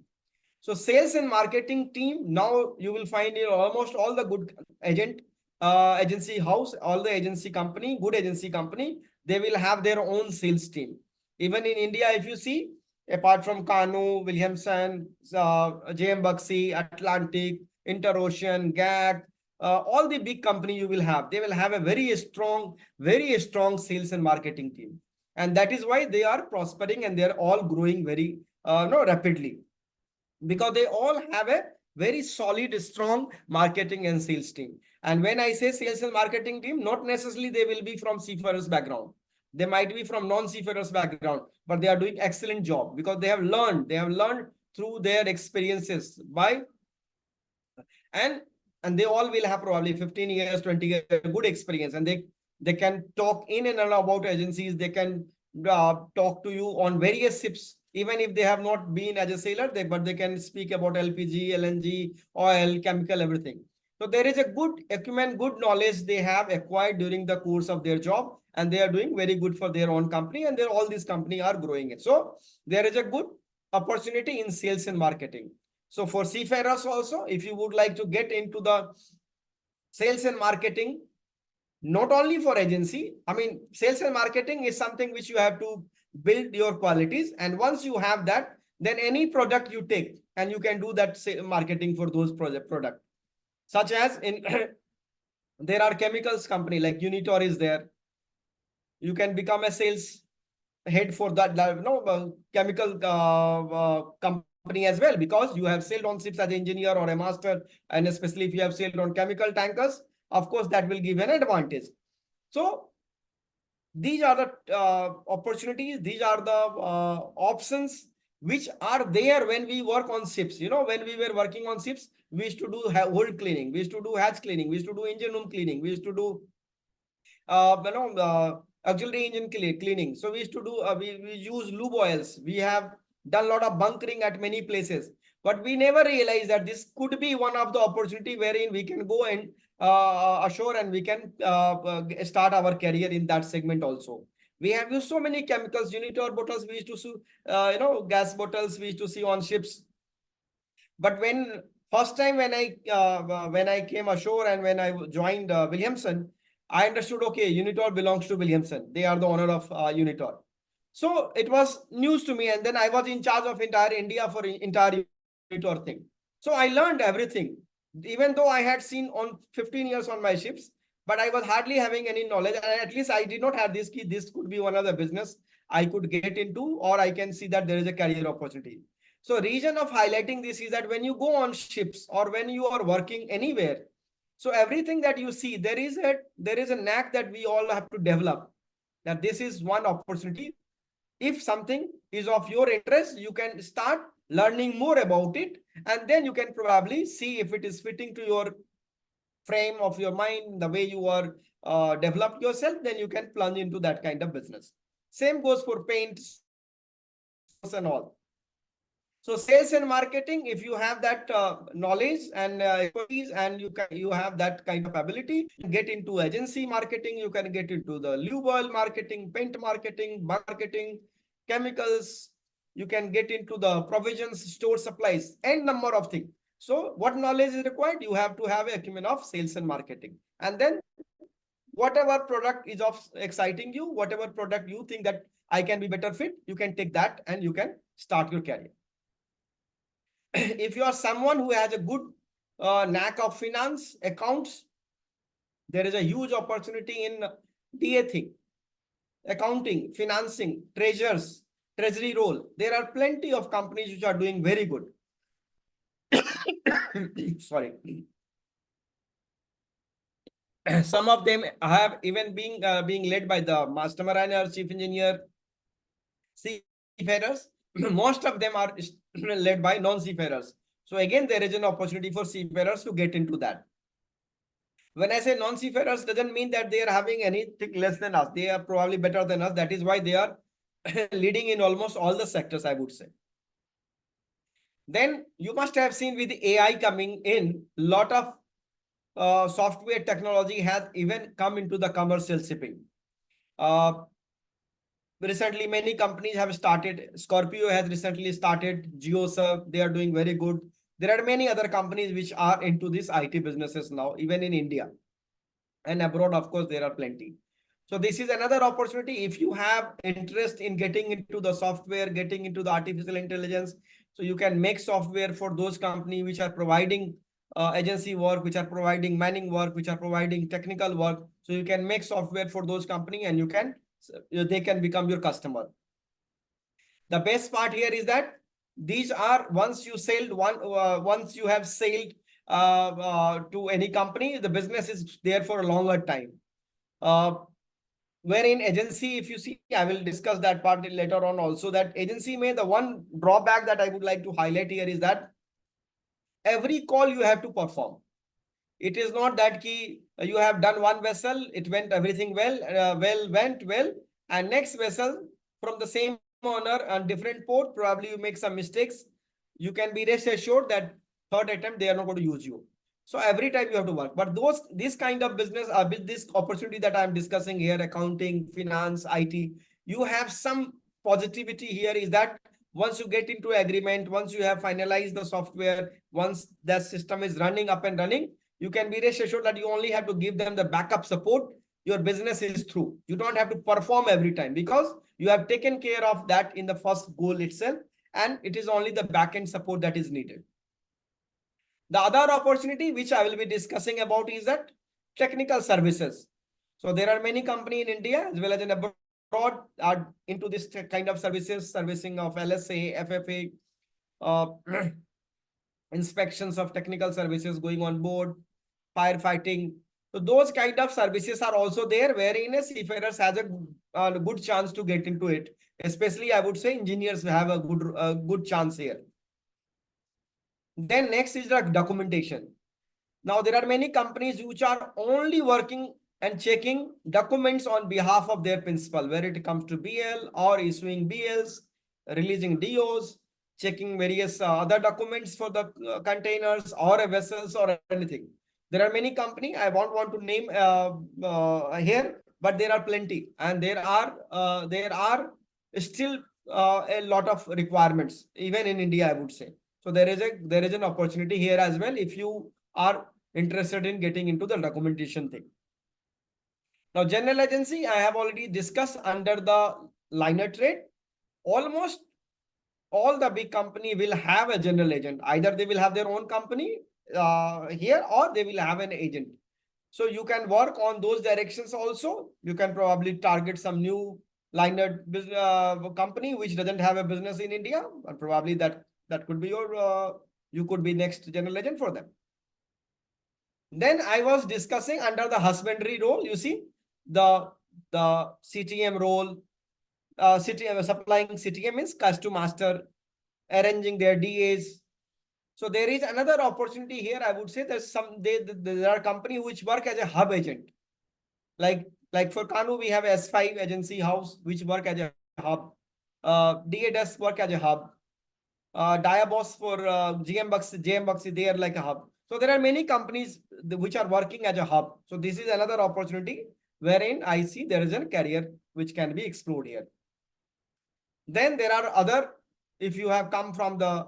So sales and marketing team, now you will find in almost all the good agency house, all the agency company, good agency company, they will have their own sales team. Even in India, if you see, apart from Kanoo, Williamson, JM Baxi, Atlantic, Interocean, GAC, all the big company you will have, they will have a very strong sales and marketing team. And that is why they are prospering and they are all growing very no, rapidly, because they all have a very solid, strong marketing and sales team. And when I say sales and marketing team, not necessarily they will be from seafarers background. They might be from non-seafarers background, but they are doing excellent job because they have learned through their experiences by, and and they all will have probably 15 years, 20 years good experience, and they can talk in and out about agencies. They can talk to you on various ships, even if they have not been as a sailor, but they can speak about LPG, LNG, oil, chemical, everything. So there is a good acumen, good knowledge they have acquired during the course of their job, and they are doing very good for their own company, and all these company are growing it. So there is a good opportunity in sales and marketing. So for seafarers also, if you would like to get into the sales and marketing, not only for agency, I mean, sales and marketing is something which you have to build your qualities. And once you have that, then any product you take and you can do that marketing for those product, such as in there are chemicals company like Unitor is there. You can become a sales head for that chemical company as well, because you have sailed on ships as an engineer or a master, and especially if you have sailed on chemical tankers, of course that will give an advantage. So these are the opportunities, these are the options which are there when we work on ships. When we were working on ships, we used to do hold cleaning, we used to do hatch cleaning, we used to do engine room cleaning, we used to do auxiliary engine cleaning. So we used to do, we use lube oils. We have done a lot of bunkering at many places, but we never realized that this could be one of the opportunity wherein we can go and ashore and we can start our career in that segment also. We have used so many chemicals, Unitor bottles, we used to see, gas bottles we used to see on ships. But when first time when I came ashore and when I joined Williamson, I understood, okay, Unitor belongs to Williamson. They are the owner of Unitor. So it was news to me. And then I was in charge of entire India for entire Unitor thing. So I learned everything, even though I had seen on 15 years on my ships, but I was hardly having any knowledge. And at least I did not have this key. This could be one of the business I could get into, or I can see that there is a career opportunity. So reason of highlighting this is that when you go on ships or when you are working anywhere, so everything that you see, there is a knack that we all have to develop, that this is one opportunity. If something is of your interest, you can start learning more about it, and then you can probably see if it is fitting to your frame of your mind, the way you are developed yourself, then you can plunge into that kind of business. Same goes for paint, stores and all. So sales and marketing, if you have that knowledge and expertise, and you have that kind of ability, get into agency marketing, you can get into the lube oil marketing, paint marketing, marketing, chemicals, you can get into the provisions, store supplies, and number of things. So what knowledge is required? You have to have acumen of sales and marketing, and then whatever product is of exciting you, whatever product you think that I can be better fit, you can take that and you can start your career. If you are someone who has a good knack of finance, accounts, there is a huge opportunity in DA thing, accounting, financing, treasury role. There are plenty of companies which are doing very good. Sorry. Some of them have even being led by the master mariner, chief engineer, seafarers. Most of them are led by non-seafarers. So again, there is an opportunity for seafarers to get into that. When I say non-seafarers, doesn't mean that they are having anything less than us. They are probably better than us. That is why they are leading in almost all the sectors, I would say. Then you must have seen with AI coming in, lot of software technology has even come into the commercial shipping. Recently, many companies have started. Scorpio has recently started. GeoServe, they are doing very good. There are many other companies which are into these IT businesses now, even in India. And abroad, of course, there are plenty. So this is another opportunity. If you have interest in getting into the software, getting into the artificial intelligence, so you can make software for those companies which are providing agency work, which are providing manning work, which are providing technical work. So you can make software for those companies and they can become your customer. The best part here is that these are once you have sailed to any company, the business is there for a longer time. Wherein agency, if you see, I will discuss that part later on also, that agency may, the one drawback that I would like to highlight here is that every call you have to perform. It is not that you have done one vessel, it went everything went well, and next vessel from the same owner and different port, probably you make some mistakes. You can be rest assured that third attempt they are not going to use you. So every time you have to work. But this kind of business, this opportunity that I'm discussing here, accounting, finance, IT, you have some positivity here is that once you get into agreement, once you have finalized the software, once that system is running up and running, you can be rest assured that you only have to give them the backup support. Your business is through. You don't have to perform every time because you have taken care of that in the first goal itself, and it is only the back-end support that is needed. The other opportunity which I will be discussing about is that technical services. So there are many companies in India as well as in abroad are into this kind of services, servicing of LSA, FFA, inspections of technical services going on board, firefighting. So those kind of services are also there, wherein a seafarers has a good chance to get into it. Especially, I would say engineers have a good chance here. Then next is the documentation. Now there are many companies which are only working and checking documents on behalf of their principal, where it comes to BL or issuing BLs, releasing DOs, checking various other documents for the containers or vessels or anything. There are many companies, I won't want to name here, but there are plenty, and there are still a lot of requirements, even in India, I would say. So there is an opportunity here as well if you are interested in getting into the documentation thing. Now, general agency, I have already discussed under the liner trade. Almost all the big company will have a general agent. Either they will have their own company here or they will have an agent. So you can work on those directions also. You can probably target some new liner company which doesn't have a business in India, and probably that could be your you could be next general agent for them. Then I was discussing under the husbandry role, you see, the CTM role, CTM supplying CTM means custom master, arranging their DAs. So there is another opportunity here. I would say there are companies which work as a hub agent. Like for Kanoo, we have S5 agency house which work as a hub. DA does work as a hub. Diabos for GM Bucks, they are like a hub. So there are many companies which are working as a hub. So this is another opportunity wherein I see there is a career which can be explored here. Then there are other, if you have come from the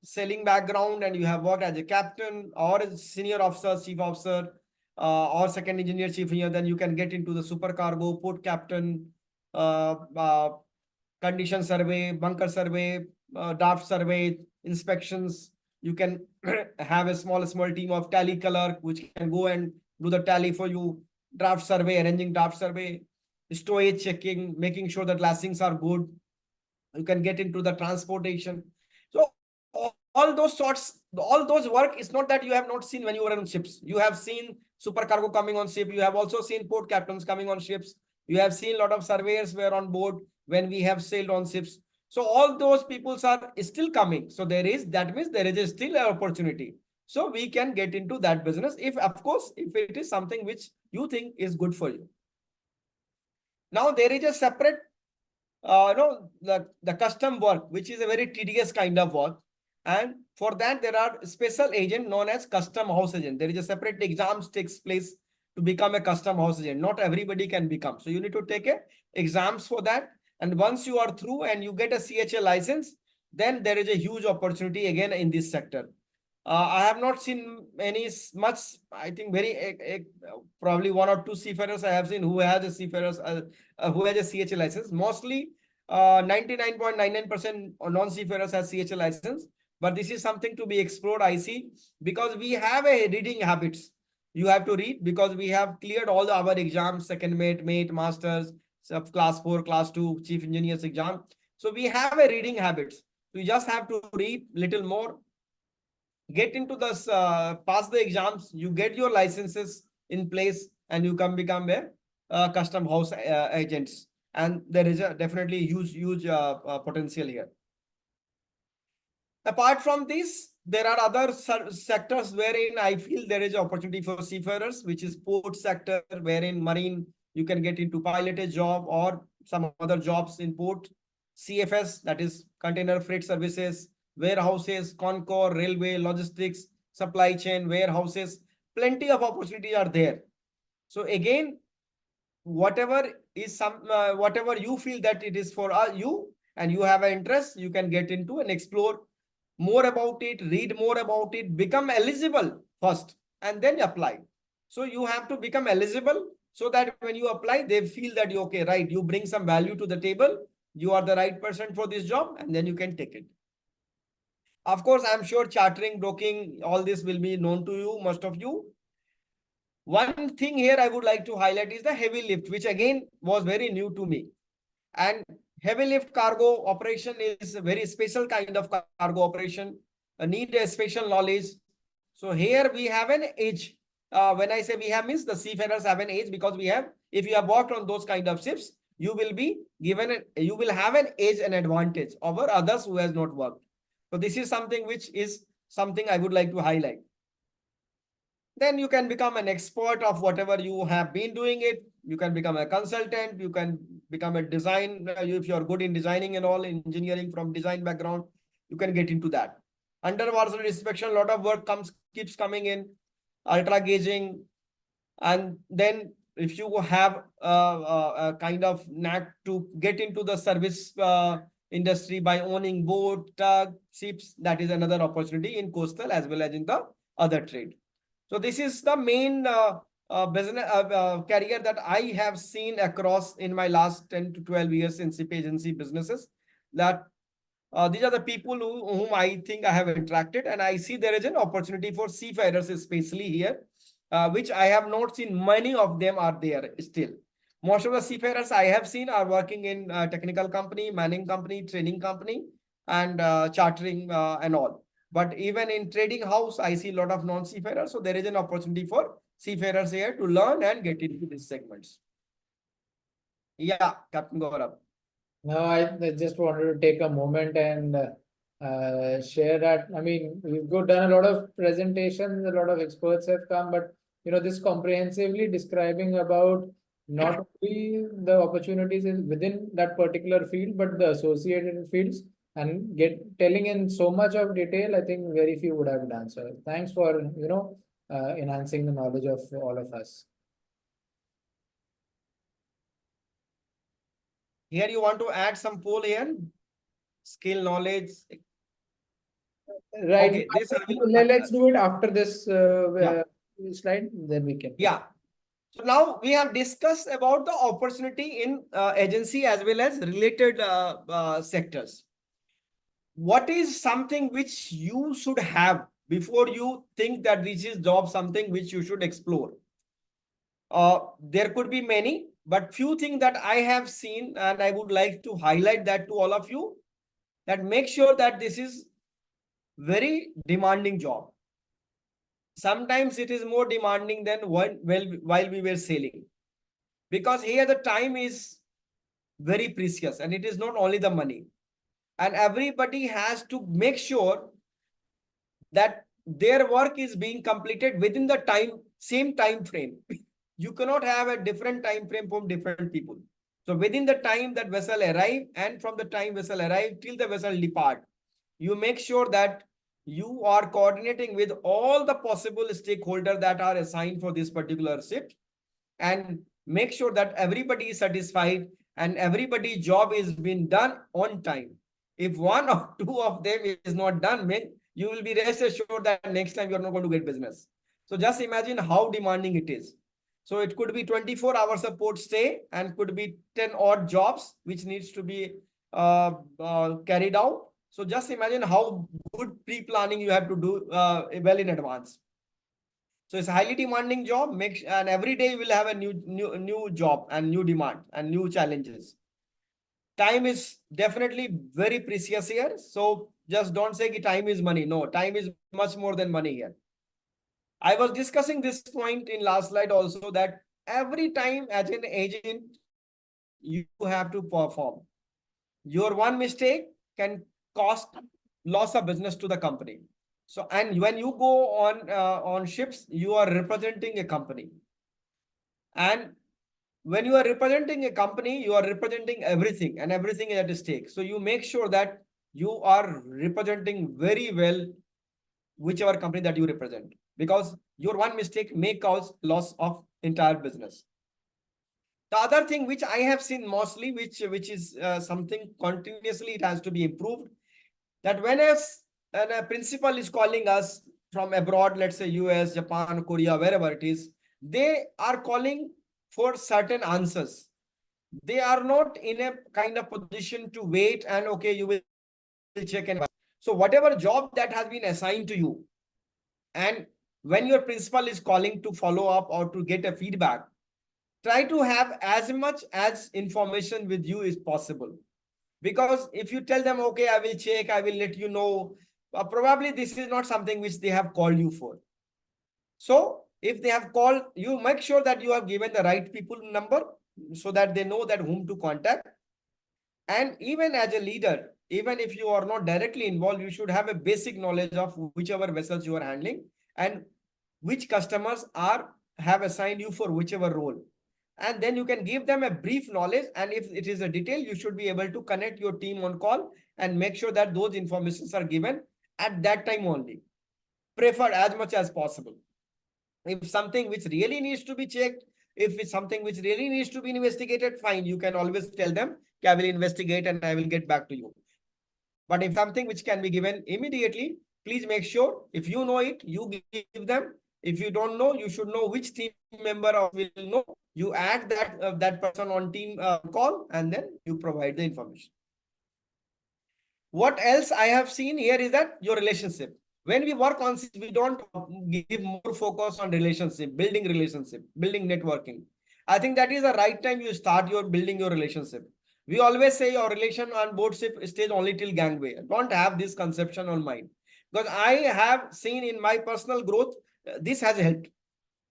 sailing background and you have worked as a captain or a senior officer, chief officer, or second engineer chief engineer, then you can get into the supercargo, port captain, uh, uh, condition survey, bunker survey, draft survey, inspections. You can have a small team of tally clerk, which can go and do the tally for you, draft survey, arranging draft survey, stowage checking, making sure that lastings are good. You can get into the transportation. So all those sorts, all those work is not that you have not seen when you were on ships. You have seen supercargo coming on ship. You have also seen port captains coming on ships. You have seen a lot of surveyors were on board when we have sailed on ships. So all those peoples are still coming. So there is, that means there is still an opportunity. So we can get into that business if, of course, if it is something which you think is good for you. Now there is a separate the custom work, which is a very tedious kind of work. And for that, there are special agent known as custom house agent. There is a separate exams takes place to become a custom house agent. Not everybody can become. So you need to take a exams for that. And once you are through and you get a CHA license, then there is a huge opportunity again in this sector. I have not seen any much, I think very probably one or two seafarers I have seen who has a seafarers who has a CHA license. Mostly 99.99% non-seafarers has CHA license. But this is something to be explored, I see, because we have a reading habits. You have to read because we have cleared all our exams, second mate, masters, sub class 4, class 2, chief engineers exam. So we have a reading habits. We just have to read little more, get into this, pass the exams, you get your licenses in place, and you can become a custom house agents. And there is a definitely huge potential here. Apart from this, there are other sectors wherein I feel there is opportunity for seafarers, which is port sector, wherein marine, you can get into pilotage job or some other jobs in port. CFS, that is container freight services, warehouses, Concor, railway, logistics, supply chain, warehouses, plenty of opportunity are there. So again, whatever is whatever you feel that it is for you and you have an interest, you can get into and explore more about it, read more about it, become eligible first, and then apply. So you have to become eligible so that when you apply, they feel that you okay, right? You bring some value to the table. You are the right person for this job, and then you can take it. Of course, I'm sure chartering, broking, all this will be known to you, most of you. One thing here I would like to highlight is the heavy lift, which again was very new to me. And heavy lift cargo operation is a very special kind of cargo operation, need a special knowledge. So here we have an edge. When I say we have, means the seafarers have an edge, because we have, if you have worked on those kind of ships, you will be given, you will have an edge and advantage over others who has not worked. So this is something which is something I would like to highlight. Then you can become an expert of whatever you have been doing it. You can become a consultant. You can become a design. If you're good in designing and all, engineering from design background, you can get into that. Underwater inspection, a lot of work keeps coming in, ultra gauging. And then if you have a kind of knack to get into the service industry by owning boat, tug, ships, that is another opportunity in coastal as well as in the other trade. So this is the main business career that I have seen across in my last 10 to 12 years in ship agency businesses. That these are the people whom I think I have interacted, and I see there is an opportunity for seafarers, especially here, which I have not seen. Many of them are there still. Most of the seafarers I have seen are working in technical company, manning company, training company, and chartering and all. But even in trading house, I see a lot of non-seafarers. So there is an opportunity for seafarers here to learn and get into these segments. Yeah, Captain Gaurav. No, I just wanted to take a moment and share that. I mean, we've done a lot of presentations, a lot of experts have come, but this comprehensively describing about not only the opportunities within that particular field, but the associated fields, and telling in so much of detail, I think very few would have done. So thanks for, enhancing the knowledge of all of us. Here you want to add some poll here, skill, knowledge. Right. Okay, this I will. Let's do it after this. Yeah. slide, then we can. Yeah. So now we have discussed about the opportunity in agency as well as related sectors. What is something which you should have before you think that this is job something which you should explore? There could be many, but few things that I have seen and I would like to highlight that to all of you, that make sure that this is very demanding job. Sometimes it is more demanding than while we were sailing, because here the time is very precious and it is not only the money, and everybody has to make sure that their work is being completed within the same time frame. You cannot have a different time frame from different people. So within the time that vessel arrive and from the time vessel arrive till the vessel depart, you make sure that you are coordinating with all the possible stakeholders that are assigned for this particular ship, and make sure that everybody is satisfied and everybody's job is being done on time. If one or two of them is not done, you will be rest assured that next time you're not going to get business. So just imagine how demanding it is. So it could be 24 hours of port stay and could be 10 odd jobs which needs to be carried out. So just imagine how good pre-planning you have to do well in advance. So it's a highly demanding job. And every day you will have a new job and new demand and new challenges. Time is definitely very precious here. So just don't say time is money. No, time is much more than money here. I was discussing this point in last slide also, that every time as an agent, you have to perform. Your one mistake can cost loss of business to the company. So, and when you go on ships, you are representing a company. And when you are representing a company, you are representing everything and everything is at stake. So you make sure that you are representing very well whichever company that you represent, because your one mistake may cause loss of entire business. The other thing which I have seen mostly, which is something continuously it has to be improved, that when a principal is calling us from abroad, let's say US, Japan, Korea, wherever it is, they are calling for certain answers. They are not in a kind of position to wait and okay, you will check and. So whatever job that has been assigned to you, and when your principal is calling to follow up or to get a feedback, try to have as much as information with you is possible. Because if you tell them, okay, I will check, I will let you know, probably this is not something which they have called you for. So if they have called you, make sure that you have given the right people number so that they know that whom to contact. And even as a leader, even if you are not directly involved, you should have a basic knowledge of whichever vessels you are handling and which customers have assigned you for whichever role. And then you can give them a brief knowledge. And if it is a detail, you should be able to connect your team on call and make sure that those informations are given at that time only, preferred as much as possible. If something which really needs to be checked, if it's something which really needs to be investigated, fine, you can always tell them, I will investigate and I will get back to you. But if something which can be given immediately, please make sure if you know it, you give them. If you don't know, you should know which team member will know. You add that person on team call and then you provide the information. What else I have seen here is that your relationship. When we work on this, we don't give more focus on relationship, building networking. I think that is the right time you start your building your relationship. We always say your relation on board ship stays only till gangway. Don't have this conception on mind. Because I have seen in my personal growth, this has helped.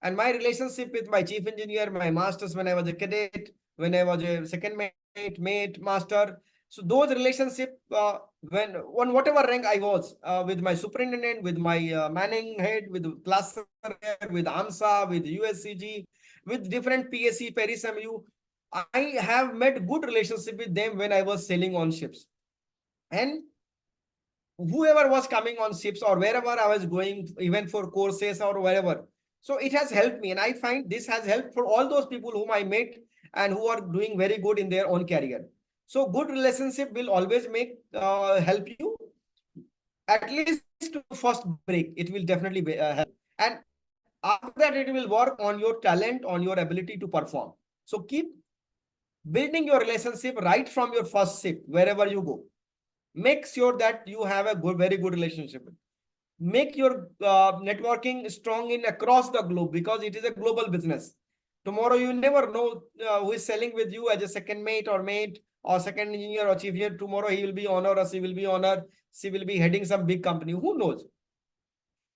And my relationship with my chief engineer, my masters when I was a cadet, when I was a second mate, master. So those relationship, when on whatever rank I was, with my superintendent, with my manning head, with class head, with AMSA, with USCG, with different PSC, Paris MU, I have made good relationship with them when I was sailing on ships. And whoever was coming on ships or wherever I was going, even for courses or wherever. So it has helped me. And I find this has helped for all those people whom I met and who are doing very good in their own career. So good relationship will always help you. At least to first break, it will definitely help. And After that, it will work on your talent, on your ability to perform. So keep building your relationship right from your first ship, wherever you go. Make sure that you have a good, very good relationship. Make your networking strong in across the globe, because it is a global business. Tomorrow you never know who is selling with you as a second mate or second engineer or chief engineer. Tomorrow he will be honor or she will be honor. She will be heading some big company. Who knows?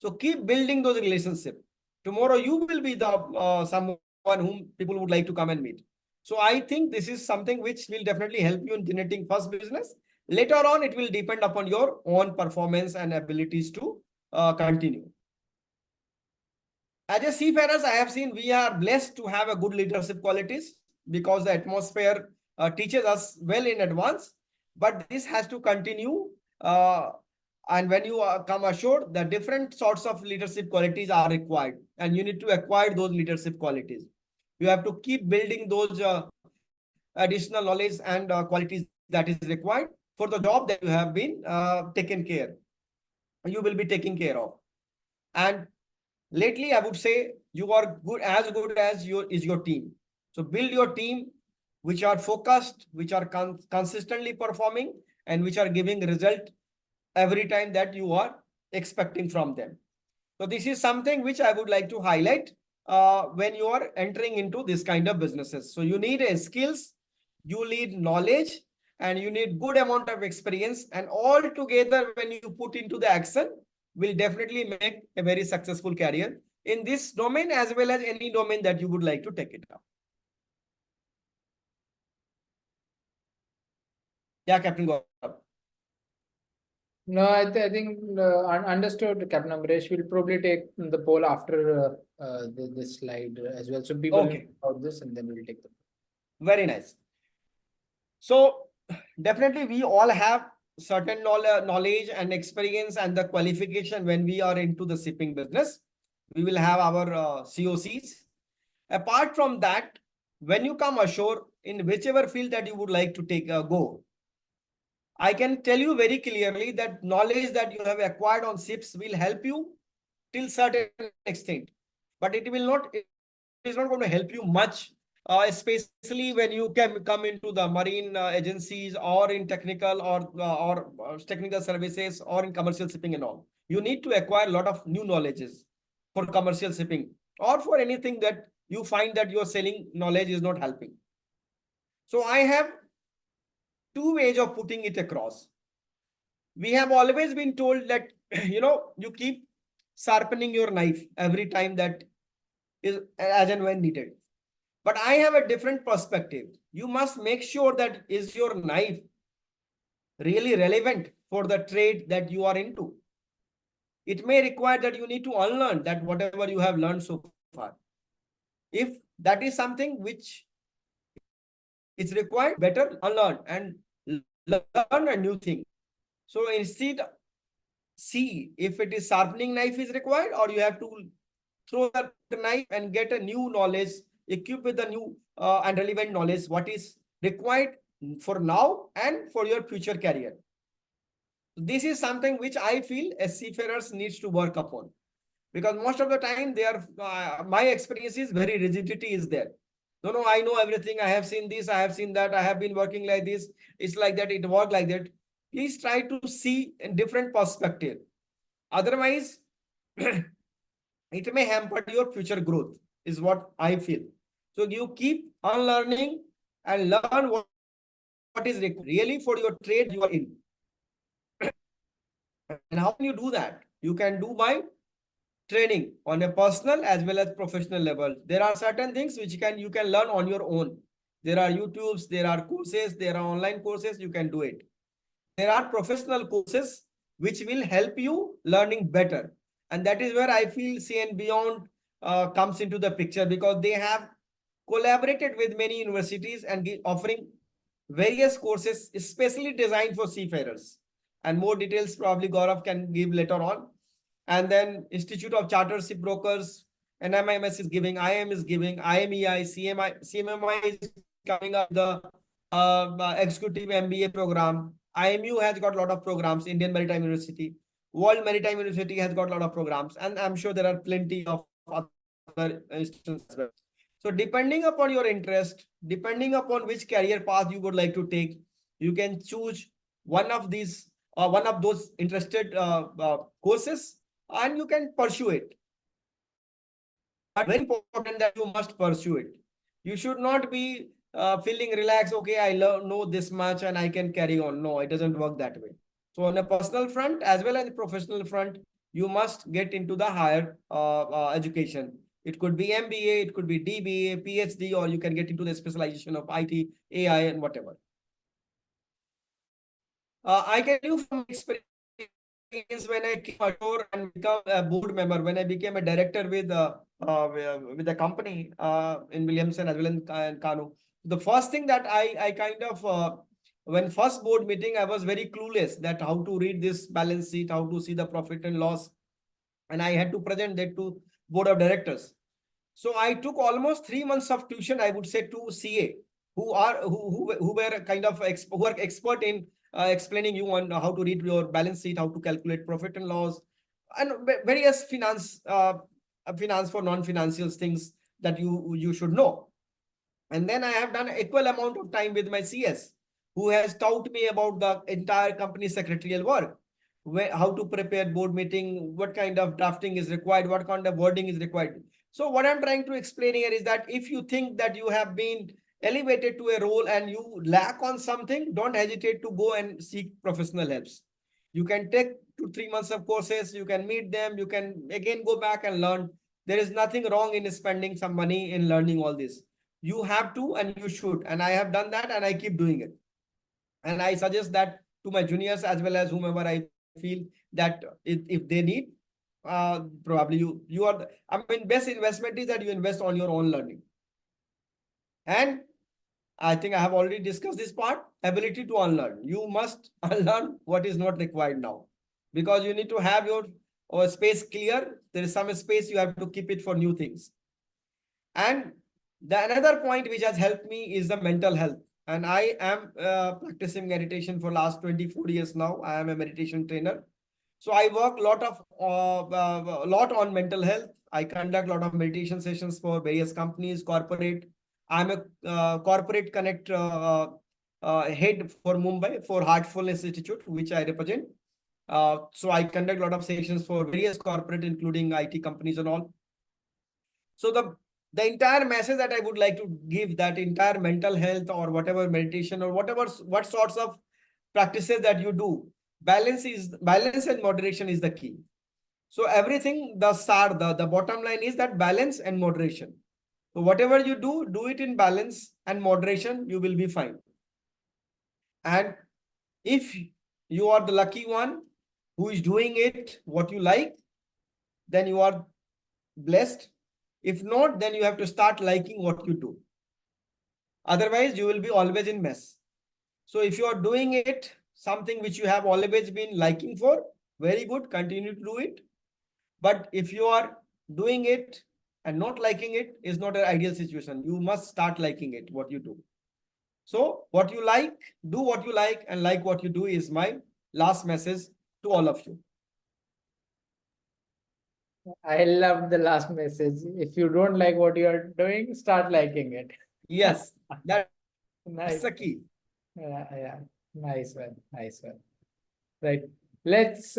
So keep building those relationships. Tomorrow you will be the someone whom people would like to come and meet. So I think this is something which will definitely help you in generating first business. Later on, it will depend upon your own performance and abilities to continue. As a seafarers, I have seen we are blessed to have a good leadership qualities, because the atmosphere teaches us well in advance. But this has to continue. And when you come ashore, the different sorts of leadership qualities are required, and you need to acquire those leadership qualities. You have to keep building those additional knowledge and qualities that is required for the job that you have been taken care. You will be taking care of. And lately, I would say you are good as your team. So build your team which are focused, which are consistently performing, and which are giving result every time that you are expecting from them. So this is something which I would like to highlight when you are entering into this kind of businesses. So you need skills, you need knowledge, and you need good amount of experience, and all together when you put into the action will definitely make a very successful career in this domain as well as any domain that you would like to take it up. Yeah, Captain Gaurav. No, I think understood, Captain Amresh. We'll probably take the poll after this slide as well. So people know Okay, about this, and then we'll take the. very nice. So definitely we all have certain knowledge and experience and the qualification when we are into the shipping business. We will have our COCs. Apart from that, when you come ashore in whichever field that you would like to take go, I can tell you very clearly that knowledge that you have acquired on ships will help you till certain extent, but it is not going to help you much, especially when you can come into the marine agencies or in technical or technical services or in commercial shipping and all. You need to acquire a lot of new knowledges for commercial shipping or for anything that you find that your selling knowledge is not helping. So I have two ways of putting it across. We have always been told that you keep sharpening your knife every time that is as and when needed. But I have a different perspective. You must make sure that is your knife really relevant for the trade that you are into. It may require that you need to unlearn that whatever you have learned so far. If that is something which is required, better unlearn and learn a new thing. So instead, see if it is sharpening knife is required, or you have to throw the knife and get a new knowledge, equip with the new and relevant knowledge, what is required for now and for your future career. This is something which I feel as seafarers needs to work upon, because most of the time they are my experience is very rigidity is there. No, I know everything, I have seen this, I have seen that, I have been working like this, it's like that, it worked like that. Please try to see in different perspective. Otherwise, it may hamper your future growth, is what I feel. So you keep unlearning and learn what is required really for your trade that you are in. And how can you do that? You can do by training on a personal as well as professional level. There are certain things which you can learn on your own. There are YouTubes, there are courses, there are online courses, you can do it. There are professional courses which will help you learning better. And that is where I feel C and Beyond comes into the picture, because they have collaborated with many universities and offering various courses especially designed for seafarers. And more details probably Gaurav can give later on. And then Institute of Chartered Shipbrokers, NMIMS is giving, IM is giving, IMEI, CMMI is coming up with the executive MBA program. IMU has got a lot of programs, Indian Maritime University. World Maritime University has got a lot of programs. And I'm sure there are plenty of other other institutions as well. So depending upon your interest, depending upon which career path you would like to take, you can choose one of these one of those interested courses, and you can pursue it. But very important that you must pursue it. You should not be feeling relaxed. Okay, I know this much and I can carry on. No, it doesn't work that way. So on a personal front as well as professional front, you must get into the higher education. It could be MBA, it could be DBA, PhD, or you can get into the specialization of IT, AI, and whatever. I can tell you from experience when I came ashore and become a board member, when I became a director with the company in Williamson as well in Kanoo. The first thing that I kind of when first board meeting, I was very clueless that how to read this balance sheet, how to see the profit and loss, and I had to present that to board of directors. So I took almost 3 months of tuition, I would say, to CA, who were kind of who are expert in explaining you on how to read your balance sheet, how to calculate profit and loss, and various finance for non-financial things that you should know. And then I have done equal amount of time with my CS, who has taught me about the entire company secretarial work, how to prepare board meeting, what kind of drafting is required, what kind of wording is required. So what I'm trying to explain here is that if you think that you have been elevated to a role and you lack on something, don't hesitate to go and seek professional helps. You can take 2-3 months of courses, you can meet them, you can again go back and learn. There is nothing wrong in spending some money in learning all this. You have to and you should, and I have done that and I keep doing it. And I suggest that to my juniors as well as whomever I feel that if they need, probably you are I mean, best investment is that you invest on your own learning. And I think I have already discussed this part, ability to unlearn. You must unlearn what is not required now, because you need to have your space clear. There is some space, you have to keep it for new things. And the another point which has helped me is the mental health. And I am practicing meditation for last 24 years now. I am a meditation trainer. So I work lot on mental health. I conduct a lot of meditation sessions for various companies, corporate. I'm a corporate connect head for Mumbai for Heartfulness Institute, which I represent. So I conduct a lot of sessions for various corporate, including IT companies and all. So the entire message that I would like to give, that entire mental health or whatever meditation or whatever, what sorts of practices that you do, balance and moderation is the key. So everything, the bottom line is that balance and moderation. So whatever you do it in balance and moderation, you will be fine. And if you are the lucky one who is doing it what you like, then you are blessed. If not, then you have to start liking what you do. Otherwise, you will be always in mess. So if you are doing it, something which you have always been liking for, very good, continue to do it. But if you are doing it and not liking it, is not an ideal situation. You must start liking it, what you do. So what you like, do what you like, and like what you do is my last message to all of you. I love the last message. If you don't like what you are doing, start liking it. Yes, that's Nice. the key. Yeah. Nice one. Nice one. Right. Let's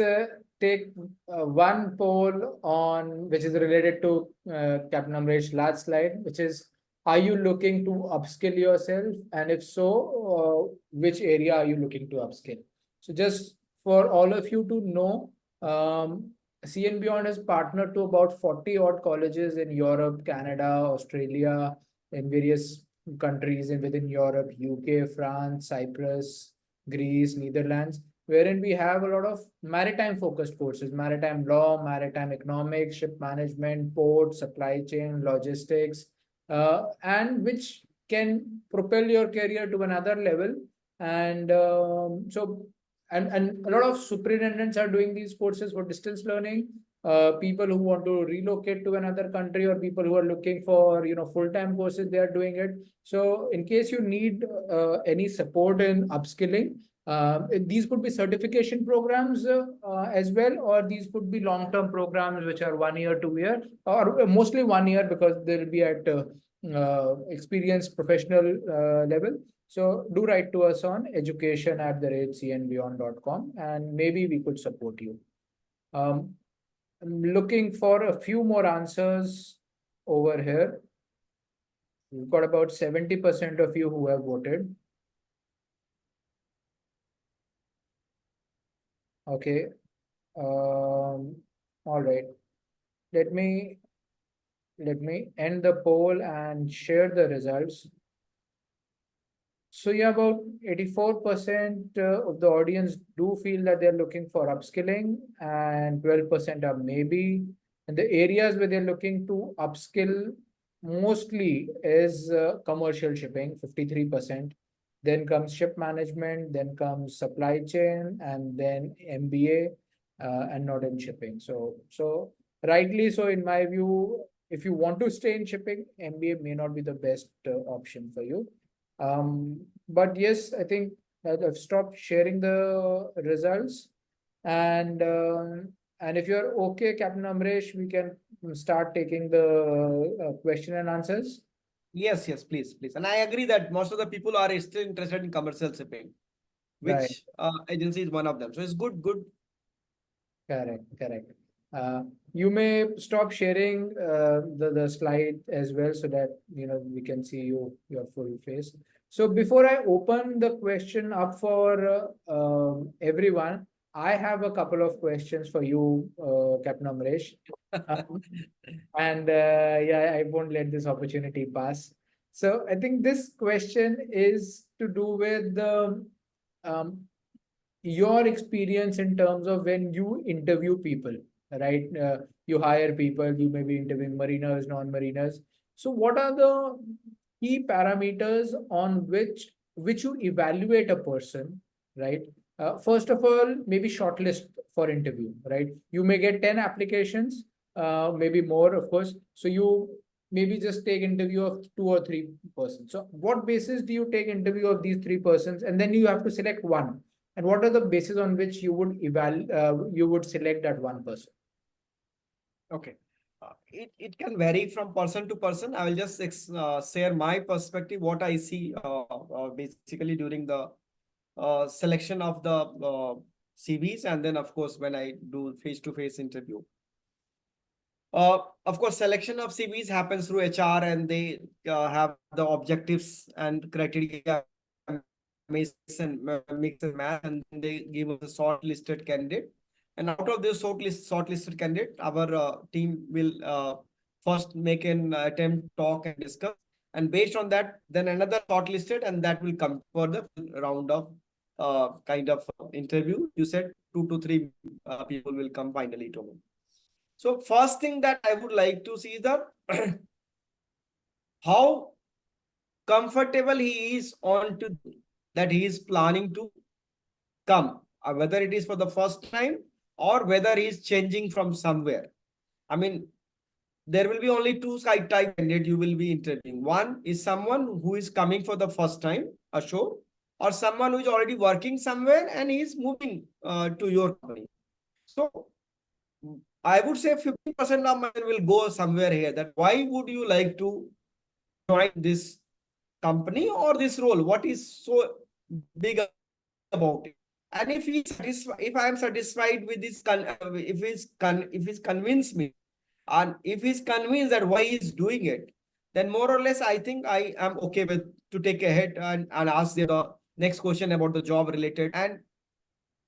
take one poll on which is related to Captain Amresh last slide, which is, are you looking to upskill yourself? And if so, which area are you looking to upskill? So just for all of you to know, CN Beyond has partnered to about 40 odd colleges in Europe, Canada, Australia, in various countries and within Europe, UK, France, Cyprus, Greece, Netherlands, wherein we have a lot of maritime focused courses, maritime law, maritime economics, ship management, port, supply chain, logistics, and which can propel your career to another level. And and a lot of superintendents are doing these courses for distance learning. People who want to relocate to another country, or people who are looking for full-time courses, they are doing it. So in case you need any support in upskilling, These could be certification programs as well, or these could be long-term programs which are 1 year, 2 year, or mostly 1 year because they'll be at experienced professional level. So do write to us on education@cnbeyond.com and maybe we could support you. I'm looking for a few more answers over here. We've got about 70% of you who have voted. Okay. All right. Let me end the poll and share the results. So yeah, about 84% of the audience do feel that they're looking for upskilling, and 12% are maybe. And the areas where they're looking to upskill mostly is commercial shipping, 53%. Then comes ship management, then comes supply chain, and then MBA, and not in shipping. So rightly so, in my view, if you want to stay in shipping, MBA may not be the best option for you. But yes, I think I've stopped sharing the results, and if you're okay, Captain Amresh, we can start taking the question and answers. Yes, yes, please, please. And I agree that most of the people are still interested in commercial shipping, Right. which agency is one of them. So it's good, good. Correct, correct. You may stop sharing the slide as well so that we can see your full face. So before I open the question up for everyone, I have a couple of questions for you, Captain Amresh. And yeah, I won't let this opportunity pass. So I think this question is to do with the um, your experience in terms of when you interview people, right? You hire people, you may be interviewing mariners, non-mariners. So what are the key parameters on which you evaluate a person, right? First of all, maybe shortlist for interview, right? You may get 10 applications, maybe more, of course. So you maybe just take interview of 2 or 3 persons. So what basis do you take interview of these 3 persons, and then you have to select one? And what are the basis on which you would select that one person? Okay. It can vary from person to person. I will just share my perspective, what I see basically during the selection of the CVs, and then of course when I do face-to-face interview. Of course, selection of CVs happens through HR, and they have the objectives and criteria mix and match, and then they give us a shortlisted candidate. And out of this shortlisted candidate, our team will first make an attempt, talk, and discuss. And based on that, then another shortlisted, and that will come for the round of kind of interview. You said 2 to 3 people will come finally to me. So first thing that I would like to see is that how comfortable he is on to that he is planning to come, whether it is for the first time or whether he is changing from somewhere. I mean, there will be only two type candidate you will be interviewing. One is someone who is coming for the first time, a show, or someone who is already working somewhere and he is moving to your company. So I would say 50% of mine will go somewhere here. That why would you like to join this company or this role? What is so big about it? And if he's satisfied, if I am satisfied with this, if he's convinced me, and if he's convinced that why he's doing it, then more or less I think I am okay with to take ahead and ask the next question about the job related. And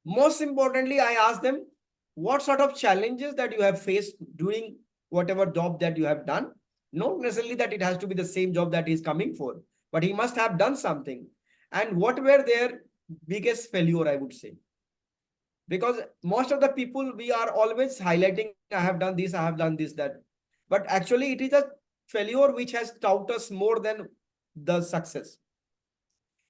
most importantly, I ask them what sort of challenges that you have faced doing whatever job that you have done. Not necessarily that it has to be the same job that he's coming for, but he must have done something. And what were their biggest failure, I would say. Because most of the people, we are always highlighting, I have done this, I have done this, that. But actually, it is a failure which has taught us more than the success.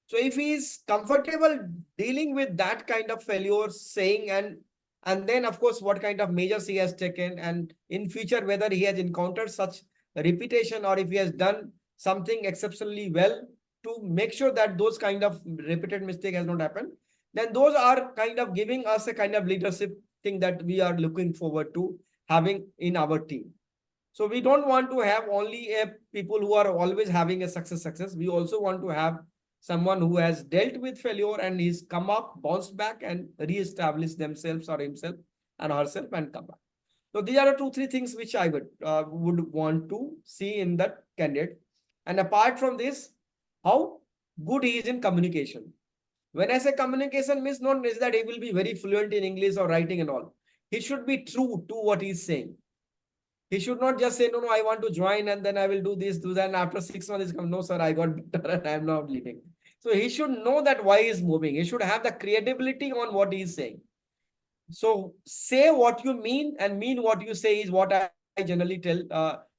So if he is comfortable dealing with that kind of failure, saying and then of course what kind of measures he has taken, and in future whether he has encountered such repetition or if he has done something exceptionally well to make sure that those kind of repeated mistake has not happened, then those are kind of giving us a kind of leadership thing that we are looking forward to having in our team. So we don't want to have only a people who are always having a success. We also want to have someone who has dealt with failure and he's come up, bounced back, and re-established themselves or himself and herself and come back. So these are the 2, 3 things which I would want to see in that candidate. And apart from this, how good he is in communication. When I say communication, means not is that he will be very fluent in English or writing and all. He should be true to what he's saying. He should not just say, no, I want to join and then I will do this, do that. And after 6 months, he's come, no, sir, I got better and I'm not leaving. So he should know that why he's moving. He should have the credibility on what he's saying. So say what you mean and mean what you say is what I generally tell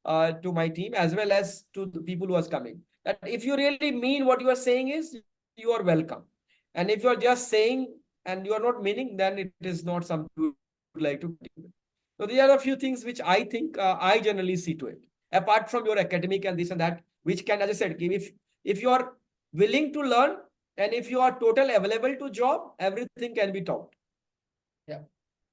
to my team as well as to the people who are coming. That if you really mean what you are saying is, you are welcome. And if you are just saying and you are not meaning, then it is not something you would like to continue. So these are a few things which I think I generally see to it. Apart from your academic and this and that, which can, as I said, if you are willing to learn and if you are total available to job, everything can be taught. Yeah,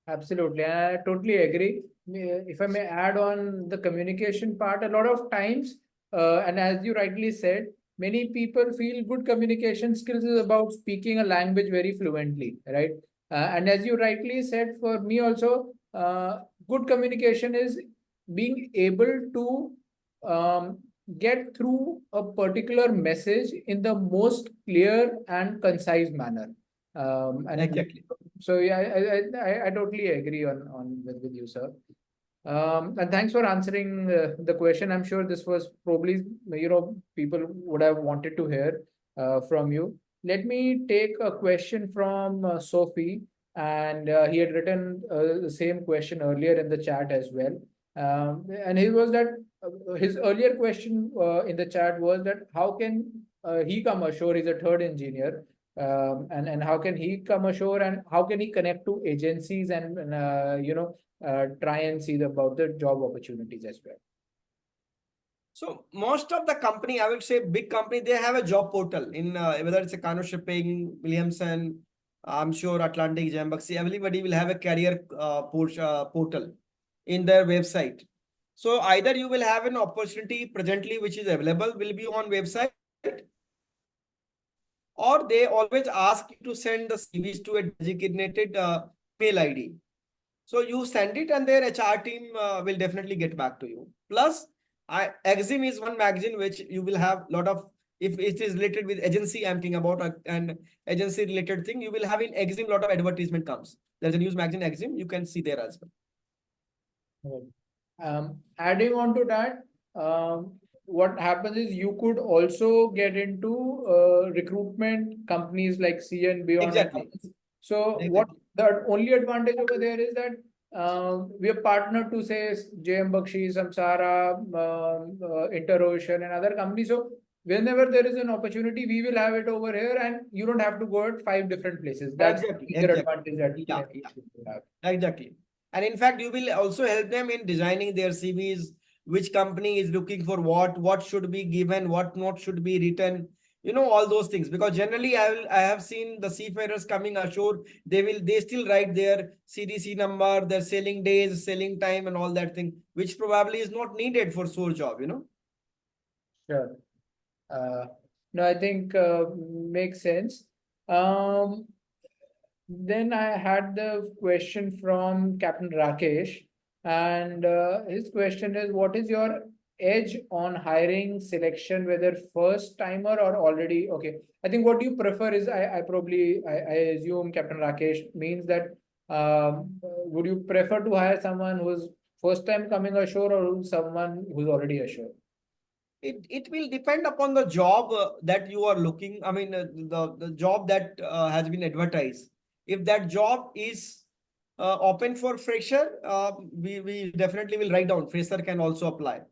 absolutely. I totally agree. If I may add on the communication part, a lot of times, and as you rightly said, many people feel good communication skills is about speaking a language very fluently, right? And as you rightly said, for me also, good communication is being able to get through a particular message in the most clear and concise manner. And Exactly. so yeah, I totally agree on with you, sir. And thanks for answering the question. I'm sure this was probably, people would have wanted to hear from you. Let me take a question from Sophie, and he had written the same question earlier in the chat as well. And he was that his earlier question in the chat was that how can he come ashore? He's a third engineer, and how can he come ashore and how can he connect to agencies and try and see about the job opportunities as well. So most of the company, I would say big company, they have a job portal in whether it's a Kanoo Shipping, Williamson, I'm sure Atlantic, Jambuxi, everybody will have a career portal in their website. So either you will have an opportunity presently which is available will be on website, or they always ask you to send the CVs to a designated mail ID. So you send it and their HR team will definitely get back to you. Plus, Exim is one magazine which you will have a lot of, if it is related with agency, I'm thinking about an agency related thing, you will have in Exim a lot of advertisement comes. There's a news magazine Exim, you can see there as well. Adding on to that, what happens is you could also get into recruitment companies like C and Beyond. Exactly. So what the only advantage over there is that we are partnered to say JM Bakshi, Samsara, InterOcean and other companies. So whenever there is an opportunity, we will have it over here and you don't have to go at 5 different places. That's Exactly. the advantage that have. Exactly. And in fact, you will also help them in designing their CVs, which company is looking for what should be given, what not should be written, all those things. Because generally I have seen the seafarers coming ashore, they still write their CDC number, their sailing days, sailing time, and all that thing, which probably is not needed for shore job. Sure. No, I think makes sense. Then I had the question from Captain Rakesh, and his question is, what is your edge on hiring selection, whether first timer or already? Okay, I think what you prefer is, I assume Captain Rakesh means that would you prefer to hire someone who's first time coming ashore or someone who's already ashore? It will depend upon the job that you are looking. I mean, the job that has been advertised. If that job is open for fresher, we definitely will write down fresher can also apply.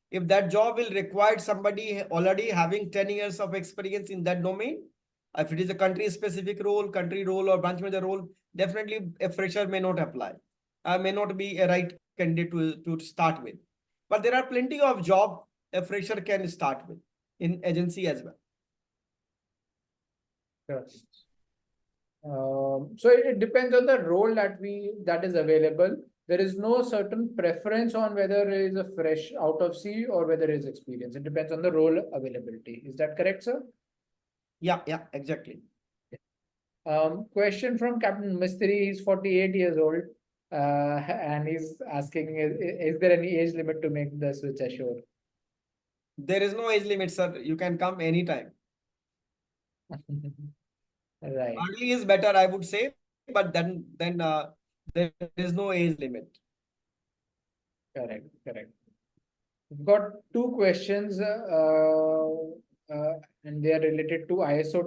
If that job will require somebody already having 10 years of experience in that domain, if it is a country specific role, country role, or branch manager role, definitely a fresher may not apply. May not be a right candidate to start with. But there are plenty of job a fresher can start with in agency as well. Sure. So it depends on the role that is available. There is no certain preference on whether it is a fresh out of sea or whether it is experience. It depends on the role availability. Is that correct, sir? Yeah, exactly. Question from Captain Mystery. He's 48 years old, and he's asking, is there any age limit to make the switch ashore? There is no age limit, sir. You can come anytime. Right. Early is better, I would say, but then there is no age limit. Correct. Correct. We've got two questions, and they are related to ISO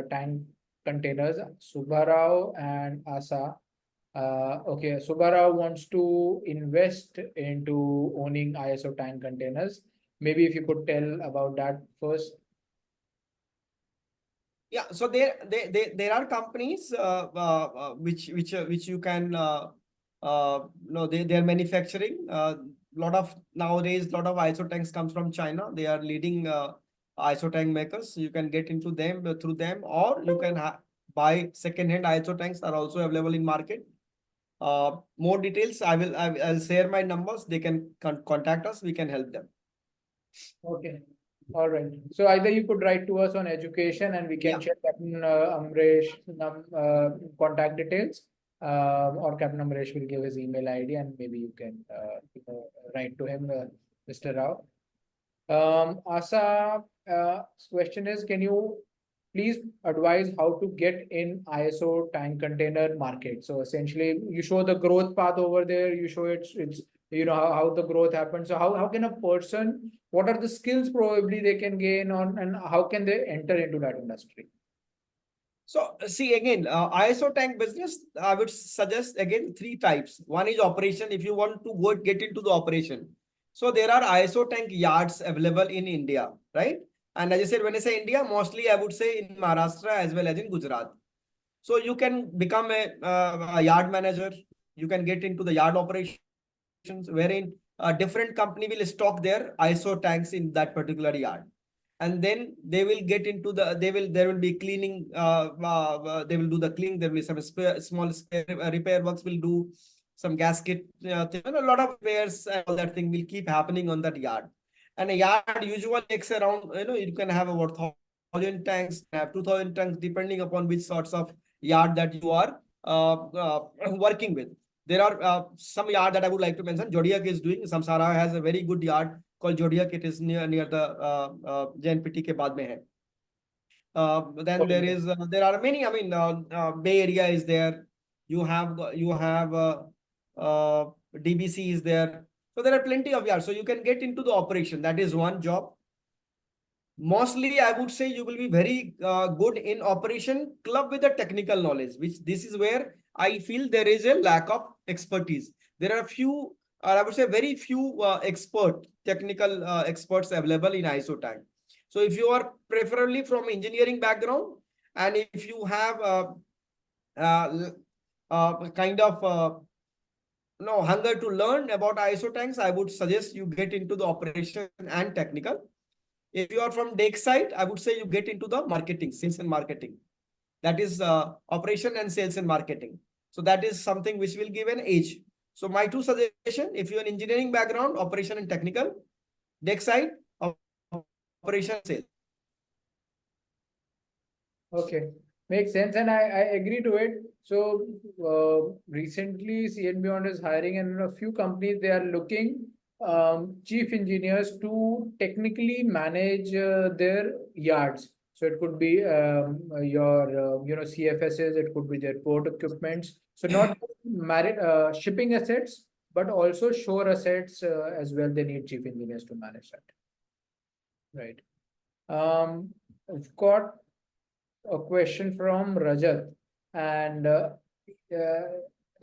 tank containers. Subharao and Asa. Okay, Subharao wants to invest into owning ISO tank containers. Maybe if you could tell about that first. Yeah, so there are companies which you can no, they're manufacturing lot of nowadays lot of ISO tanks comes from China. They are leading ISO tank makers. You can get into them through them, or you can buy second-hand ISO tanks are also available in market. More details, I'll share my numbers. They can contact us. We can help them. Okay. All right. So either you could write to us on education and we can Yeah. share Captain Amresh contact details. Or Captain Amresh will give his email ID and maybe you can write to him, Mr. Rao. Asa, question is, can you please advise how to get in ISO tank container market? So essentially, you show the growth path over there. You show it's how the growth happens. So how can a person, what are the skills probably they can gain on, and how can they enter into that industry? So see again, ISO tank business, I would suggest again three types. One is operation. If you want to go get into the operation, so there are ISO tank yards available in India, right? And as I said, when I say India, mostly I would say in Maharashtra as well as in Gujarat. So you can become a yard manager. You can get into the yard operations, wherein a different company will stock their ISO tanks in that particular yard, and then they will get into the there will be cleaning. They will do the cleaning. There will be some small spare repair works. Will do some gasket thing, and a lot of repairs and all that thing will keep happening on that yard. And a yard usually takes around, you can have about 1,000 tanks, have 2,000 tanks, depending upon which sorts of yard that you are working with. There are some yard that I would like to mention. Zodiac is doing. Samsara has a very good yard called Zodiac. It is near the JNPT ke baad mein hai. Then there are many. I mean, Bay Area is there. You have DBC is there. So there are plenty of yards. So you can get into the operation. That is one job. Mostly, I would say you will be very good in operation club with the technical knowledge, which this is where I feel there is a lack of expertise. There are few, or I would say very few technical experts available in ISO tank. So if you are preferably from engineering background, and if you have kind of no hunger to learn about ISO tanks, I would suggest you get into the operation and technical. If you are from deck side, I would say you get into the marketing, sales and marketing. That is operation and sales and marketing. So that is something which will give an edge. So my two suggestion, if you're an engineering background, operation and technical, deck side, operation sales. Okay, makes sense, and I agree to it. So recently, CN Beyond is hiring, and a few companies they are looking chief engineers to technically manage their yards. So it could be your CFSs, it could be their port equipments. So not shipping assets, but also shore assets as well. They need chief engineers to manage that. Right. I've got a question from Rajat, and uh,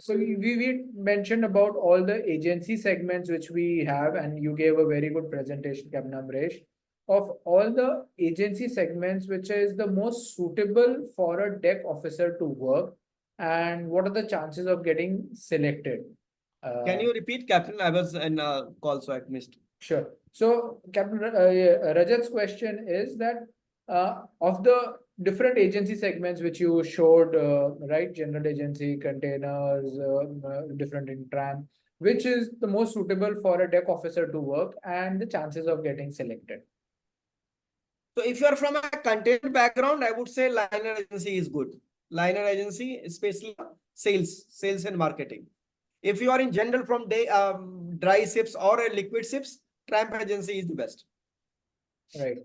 so we mentioned about all the agency segments which we have, and you gave a very good presentation, Captain Amresh, of all the agency segments, which is the most suitable for a deck officer to work, and what are the chances of getting selected? Can you repeat, Captain? I was in a call, so I missed. Sure. So, Captain Rajat's question is that of the different agency segments which you showed, right? General agency, containers, different in tram. Which is the most suitable for a deck officer to work and the chances of getting selected? So if you are from a container background, I would say liner agency is good. Liner agency, especially sales and marketing. If you are in general from dry ships or liquid ships, tramp agency is the best. Right.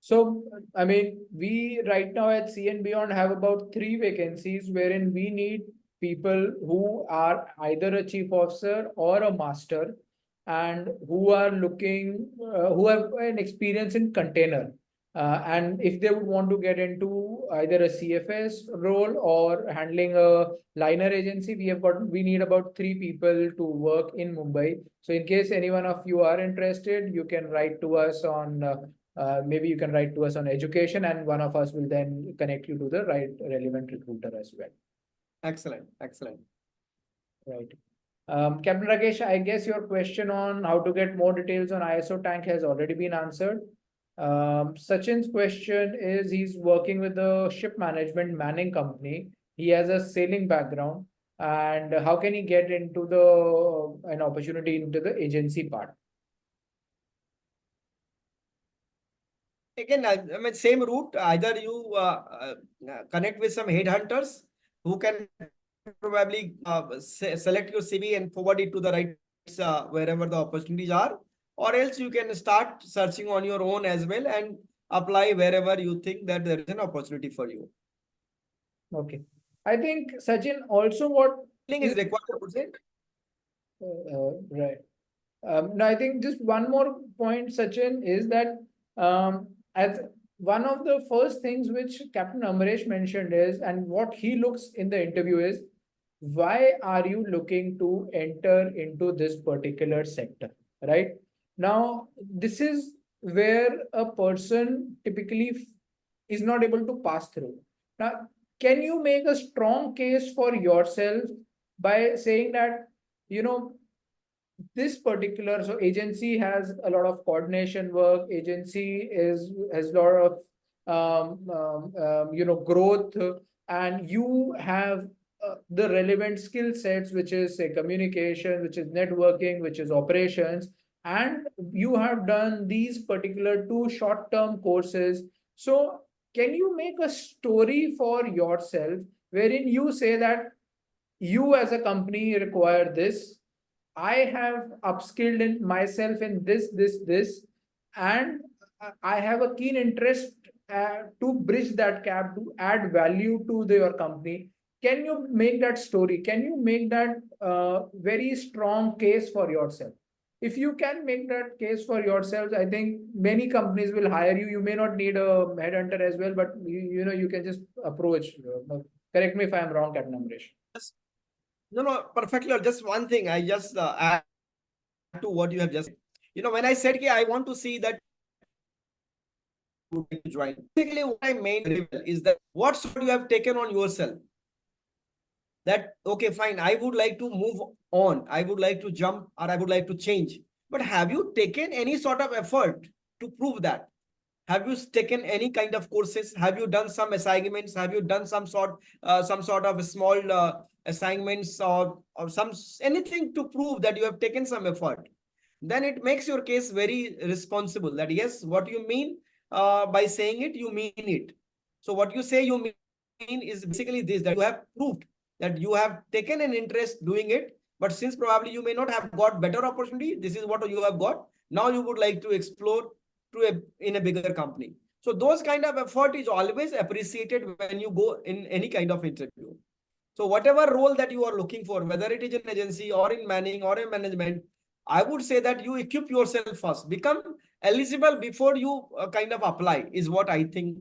So, I mean, we right now at C and Beyond have about 3 vacancies wherein we need people who are either a chief officer or a master and who are looking, who have an experience in container. And if they would want to get into either a CFS role or handling a liner agency, we need about 3 people to work in Mumbai. So in case any one of you are interested, you can write to us on maybe you can write to us on education, and one of us will then connect you to the right relevant recruiter as well. Excellent, excellent. Right. Captain Rakesh, I guess your question on how to get more details on ISO tank has already been answered. Sachin's question is he's working with a ship management manning company. He has a sailing background, and how can he get into an opportunity into the agency part? Again, I mean, same route. Either you connect with some headhunters who can probably select your CV and forward it to the right wherever the opportunities are, or else you can start searching on your own as well and apply wherever you think that there is an opportunity for you. Okay. I think Sachin also what Is required, I would say. Right. No, I think just one more point, Sachin, is that as one of the first things which Captain Amresh mentioned is, and what he looks in the interview is, why are you looking to enter into this particular sector, right? Now, this is where a person typically is not able to pass through. Now, can you make a strong case for yourself by saying that, you know, this particular so agency has a lot of coordination work, agency has a lot of growth, and you have the relevant skill sets, which is say communication, which is networking, which is operations, and you have done these particular 2 short-term courses. So can you make a story for yourself wherein you say that you as a company require this, I have upskilled in myself in this, and I have a keen interest to bridge that gap, to add value to your company. Can you make that story? Can you make that very strong case for yourself? If you can make that case for yourselves, I think many companies will hire you. You may not need a headhunter as well, but you can just approach. Correct me if I'm wrong, Captain Amresh. No, perfectly. Just one thing, I just add to what you have just said. When I said, I want to see that would like to join. Basically, what I mean is that what sort you have taken on yourself. That, okay, fine, I would like to move on. I would like to jump or I would like to change. But have you taken any sort of effort to prove that? Have you taken any kind of courses? Have you done some assignments? Have you done some sort of small assignments or anything to prove that you have taken some effort? Then it makes your case very responsible. That yes, what you mean by saying it, you mean it. So what you say you mean is basically this: that you have proved that you have taken an interest doing it, but since probably you may not have got better opportunity, this is what you have got. Now you would like to explore in a bigger company. So those kind of effort is always appreciated when you go in any kind of interview. So whatever role that you are looking for, whether it is an agency or in manning or in management, I would say that you equip yourself first, become eligible before you kind of apply, is what I think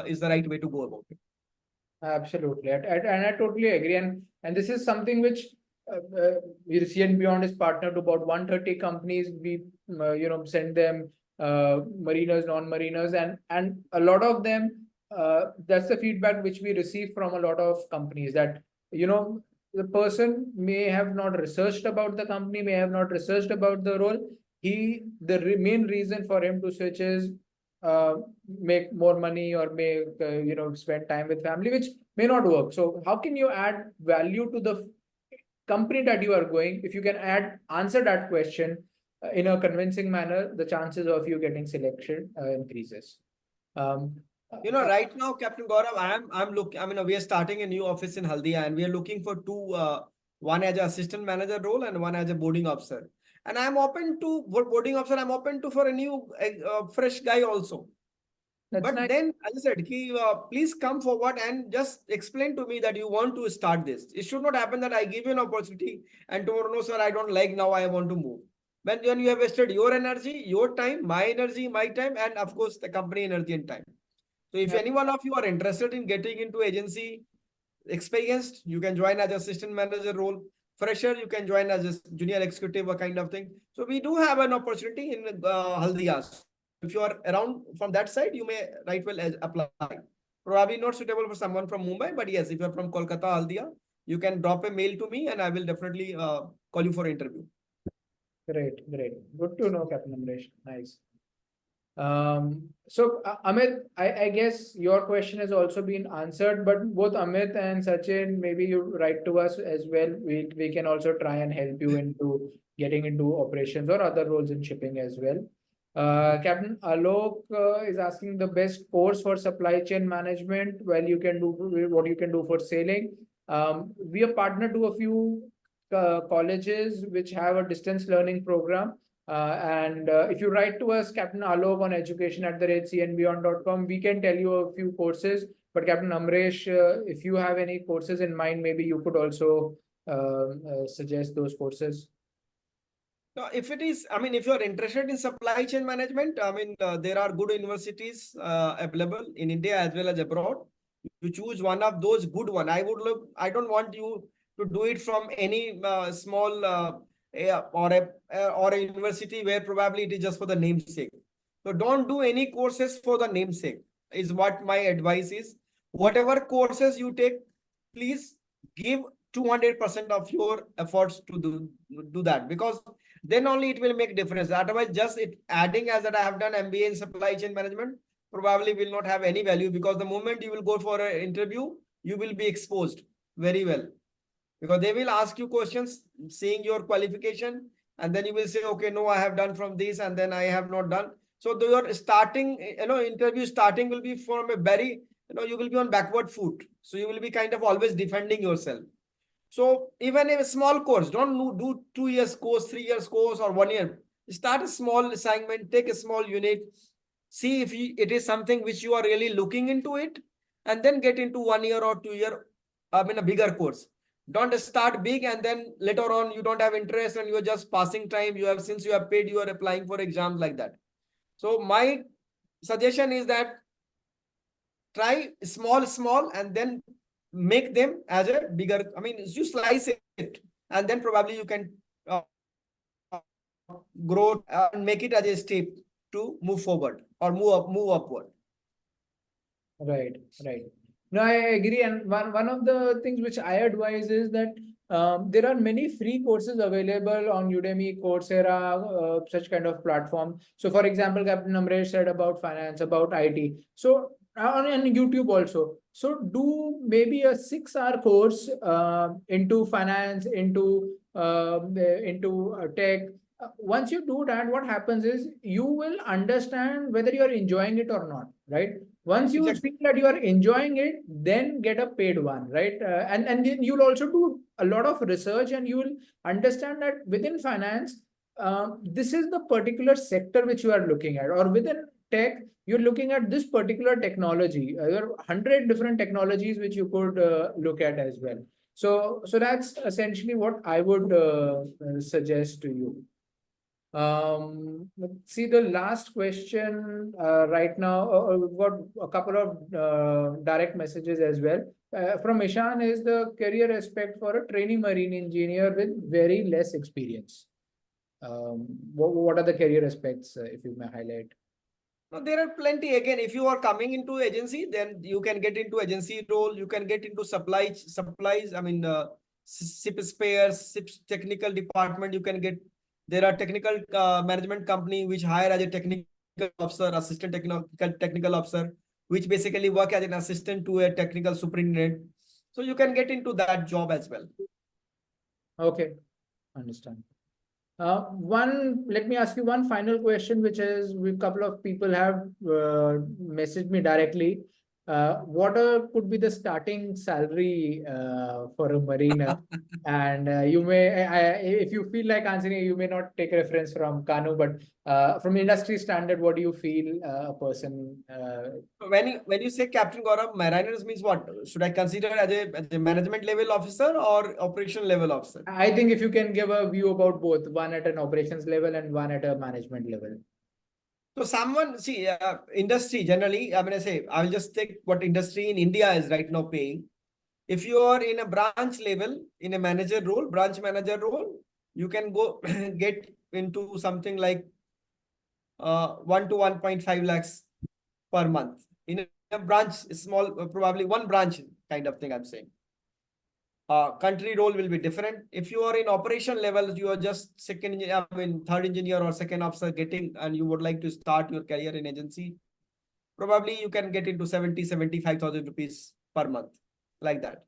is the right way to go about it. Absolutely, and I totally agree. And this is something which C and Beyond is partnered to about 130 companies. We send them mariners, non-mariners, and a lot of them. That's the feedback which we receive from a lot of companies that the person may have not researched about the company, may have not researched about the role. The main reason for him to switch is make more money or make spend time with family, which may not work. So how can you add value to the company that you are going? If you can answer that question in a convincing manner, the chances of you getting selection increases. Um, Right now, Captain Gaurav, we are starting a new office in Haldia, and we are looking for two, one as an assistant manager role and one as a boarding officer. And I'm open to for boarding officer. I'm open to for a new, fresh guy also. That's But nice. then, as I said, please come forward and just explain to me that you want to start this. It should not happen that I give you an opportunity and tomorrow, no, sir, I don't like now, I want to move. When you have wasted your energy, your time, my energy, my time, and of course, the company energy and time. So if Yeah. any one of you are interested in getting into agency, experienced, you can join as assistant manager role. Fresher, you can join as a junior executive, a kind of thing. So we do have an opportunity in Haldia. So if you are around from that side, you may right well as apply. Probably not suitable for someone from Mumbai, but yes, if you are from Kolkata, Haldia, you can drop a mail to me and I will definitely call you for interview. Great, great. Good to know, Captain Amresh. Nice. So Amit, I guess your question has also been answered, but both Amit and Sachin, maybe you write to us as well. We can also try and help you into getting into operations or other roles in shipping as well. Captain Alok is asking the best course for supply chain management. Well, you can do what you can do for sailing. We are partnered to a few colleges which have a distance learning program. And if you write to us, Captain Alok, on education@cnbeyond.com, we can tell you a few courses. But Captain Amresh, if you have any courses in mind, maybe you could also suggest those courses. Now, if it is, if you are interested in supply chain management, there are good universities available in India as well as abroad. You choose one of those good one. I don't want you to do it from any small or a university where probably it is just for the namesake. So don't do any courses for the namesake, is what my advice is. Whatever courses you take, please give 200% of your efforts to do that, because then only it will make difference. Otherwise, just it adding as that I have done MBA in supply chain management probably will not have any value, because the moment you will go for an interview, you will be exposed very well, because they will ask you questions seeing your qualification, and then you will say, okay, no, I have done from this and then I have not done. So your starting, interview starting will be from a very, you will be on backward foot. So you will be kind of always defending yourself. So even a small course, don't do 2 years course, 3 years course, or 1 year. Start a small assignment, take a small unit, see if it is something which you are really looking into it, and then get into 1 year or 2 year, a bigger course. Don't start big and then later on you don't have interest and you are just passing time. Since you have paid, you are applying for exams like that. So my suggestion is that try small and then make them as a bigger, you slice it and then probably you can grow and make it as a step to move forward or move upward. Right, right. No, I agree. And one of the things which I advise is that there are many free courses available on Udemy, Coursera, such kind of platform. So, for example, Captain Amresh said about finance, about IT. So, on YouTube also. So, do maybe a 6-hour course into finance, into tech. Once you do that, what happens is you will understand whether you are enjoying it or not, right? Once you Exactly. feel that you are enjoying it, then get a paid one, right? And then you'll also do a lot of research and you will understand that within finance, this is the particular sector which you are looking at, or within tech, you're looking at this particular technology. There are 100 different technologies which you could look at as well. So that's essentially what I would suggest to you. Let's see the last question right now. We've got a couple of direct messages as well. From Ishan is the career aspect for a trainee marine engineer with very less experience. What are the career aspects, if you may highlight? No, there are plenty. Again, if you are coming into agency, then you can get into agency role. You can get into supplies. Ship spares, ships technical department. You can get. There are technical management company which hire as a technical officer, assistant technical officer, which basically work as an assistant to a technical superintendent. So you can get into that job as well. Okay, understand. Let me ask you one final question, which is, a couple of people have messaged me directly. Could be the starting salary for a mariner? And you may, if you feel like answering, you may not take reference from Kanoo, but from industry standard, what do you feel a person? When you say Captain Gaurav, mariners means what? Should I consider as a management level officer or operation level officer? I think if you can give a view about both, one at an operations level and one at a management level. So someone see industry generally. I say I will just take what industry in India is right now paying. If you are in a branch level, in a manager role, branch manager role, you can go get into something like 1 to 1.5 lakhs per month in a branch, small, probably one branch kind of thing. I'm saying. Country role will be different. If you are in operation level, you are just third engineer or second officer getting, and you would like to start your career in agency, probably you can get into 75,000 rupees per month, like that.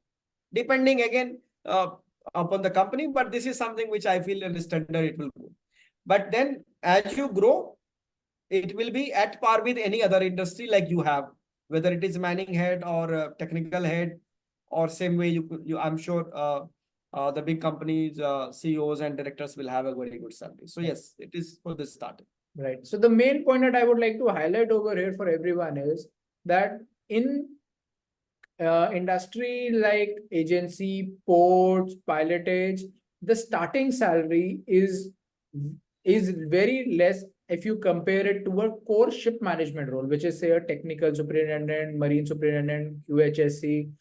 Depending again upon the company, but this is something which I feel in standard it will go. But then as you grow, it will be at par with any other industry like you have, whether it is manning head or technical head, or same way I'm sure the big companies, CEOs and directors will have a very good salary. So yes, it is for the start. Right. So the main point that I would like to highlight over here for everyone is that in industry like agency, ports, pilotage, the starting salary is very less if you compare it to a core ship management role, which is say a technical superintendent, marine superintendent, QHSC.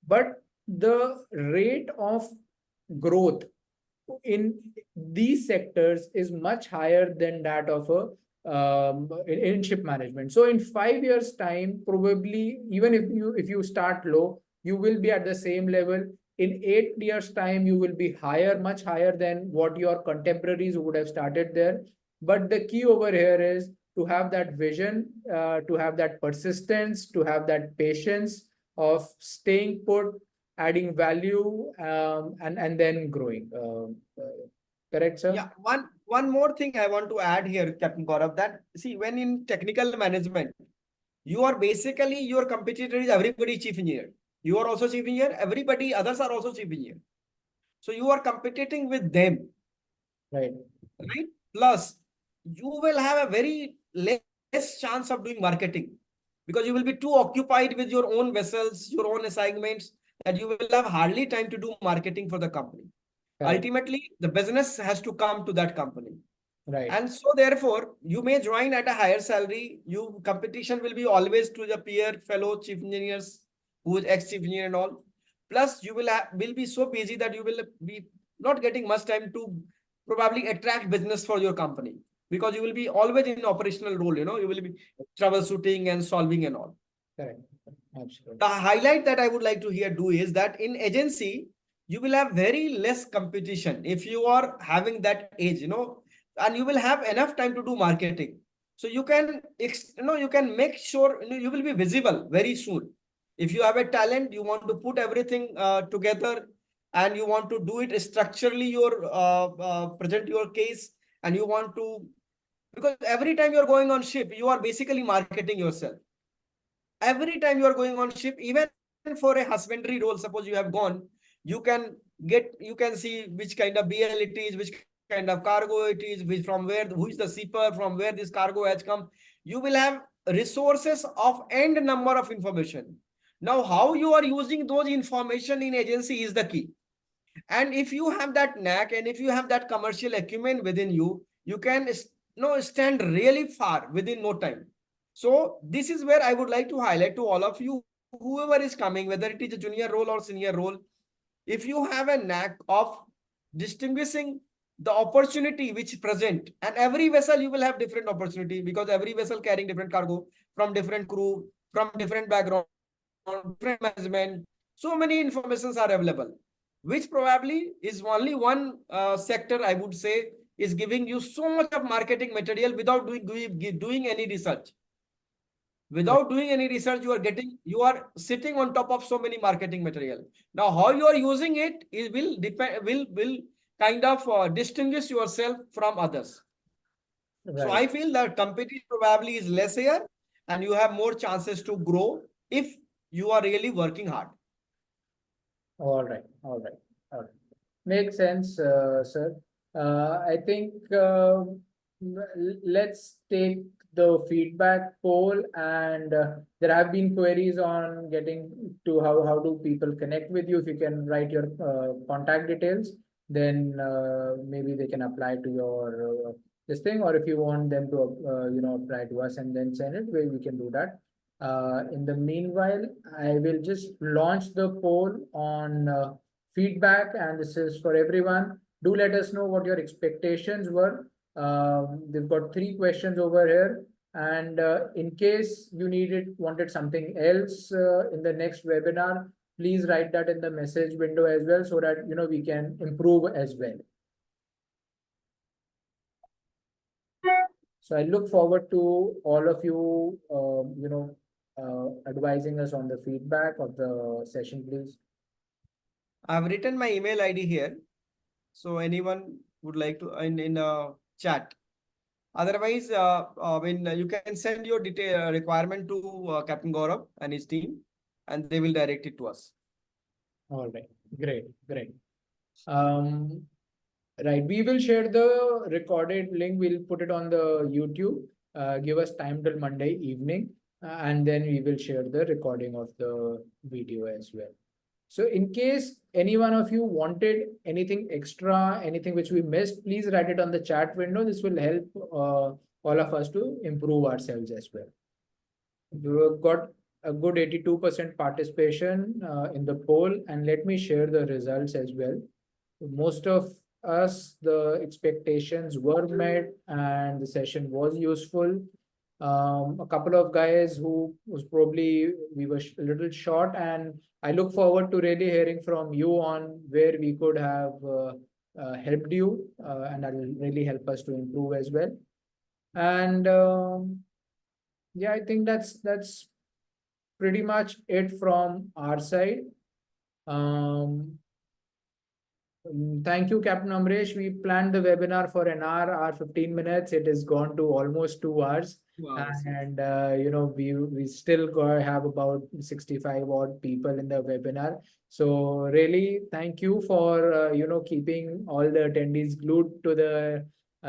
But the rate of growth in these sectors is much higher than that of a in ship management. So in 5 years time, probably even if you start low, you will be at the same level. In 8 years time, you will be higher, much higher than what your contemporaries would have started there. But the key over here is to have that vision, to have that persistence, to have that patience of staying put, adding value, and then growing. Correct, sir? Yeah, one more thing I want to add here, Captain Gaurav, that see, when in technical management, you are basically, your competitor is everybody chief engineer. You are also chief engineer, everybody others are also chief engineer. So you are competing with them. Right. Right? Plus, you will have a very less chance of doing marketing, because you will be too occupied with your own vessels, your own assignments, that you will have hardly time to do marketing for the company. Correct. Ultimately, the business has to come to that company. Right. And so therefore, you may join at a higher salary. You competition will be always to the peer fellow chief engineers, who is ex-chief engineer and all. Plus, you will be so busy that you will be not getting much time to probably attract business for your company, because you will be always in operational role. You will be troubleshooting and solving and all. Correct. Absolutely. The highlight that I would like to here do is that in agency, you will have very less competition if you are having that age, and you will have enough time to do marketing. So you can, you can make sure you will be visible very soon. If you have a talent, you want to put everything together, and you want to do it structurally, your present your case, and you want to, because every time you're going on ship, you are basically marketing yourself. Every time you are going on ship, even for a husbandry role, suppose you have gone, you can see which kind of BL it is, which kind of cargo it is, who is the shipper, from where this cargo has come. You will have resources of end number of information. Now, how you are using those information in agency is the key. And if you have that knack, and if you have that commercial acumen within you, you can stand really far within no time. So this is where I would like to highlight to all of you, whoever is coming, whether it is a junior role or senior role, if you have a knack of distinguishing the opportunity which present, and every vessel you will have different opportunity, because every vessel carrying different cargo, from different crew, from different background, different management. So many informations are available, which probably is only one sector, I would say, is giving you so much of marketing material without doing any research. Without doing any research, you are sitting on top of so many marketing material. Now, how you are using it is will depend will kind of distinguish yourself from others. So Right. I feel that competition probably is less here, and you have more chances to grow if you are really working hard. All right. All right. All right. Makes sense, sir. I think let's take the feedback poll, and there have been queries on getting to how do people connect with you. If you can write your contact details, then maybe they can apply to your this thing, or if you want them to apply to us and then send it, we can do that. In the meanwhile, I will just launch the poll on feedback, and this is for everyone. Do let us know what your expectations were. They've got 3 questions over here, and in case you wanted something else in the next webinar, please write that in the message window as well, so that we can improve as well. So I look forward to all of you, advising us on the feedback of the session, please. I've written my email ID here, so anyone would like to in a chat. Otherwise, you can send your detail requirement to Captain Gaurav and his team, and they will direct it to us. All right, great, great. Right, we will share the recorded link. We'll put it on the YouTube. Give us time till Monday evening, and then we will share the recording of the video as well. So in case any one of you wanted anything extra, anything which we missed, please write it on the chat window. This will help all of us to improve ourselves as well. We've got a good 82% participation in the poll, and let me share the results as well. Most of us, the expectations were met and the session was useful. A couple of guys who was probably we were a little short, and I look forward to really hearing from you on where we could have helped you, and that will really help us to improve as well. And yeah, I think that's pretty much it from our side. Um, Thank you, Captain Amresh. We planned the webinar for an hour 15 minutes. It has gone to almost 2 hours. Wow. And we still have about 65 odd people in the webinar. So really, thank you for keeping all the attendees glued to the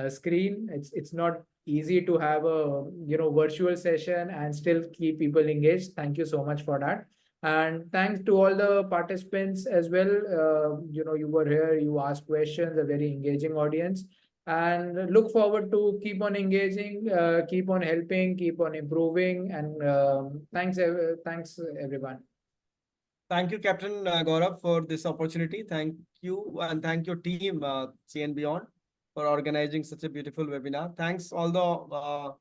screen. It's not easy to have a virtual session and still keep people engaged. Thank you so much for that. And thanks to all the participants as well. You were here, you asked questions, a very engaging audience. And look forward to keep on engaging, keep on helping, keep on improving. And thanks everyone. Thank you, Captain Gaurav, for this opportunity. Thank you, and thank your team, CN Beyond, for organizing such a beautiful webinar. Thanks all the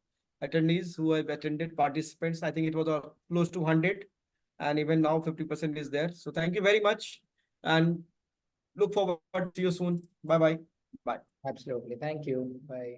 attendees who have attended, participants. I think it was close to 100, and even now 50% is there. So thank you very much, and look forward to you soon. Bye bye. Bye. Absolutely. Thank you. Bye.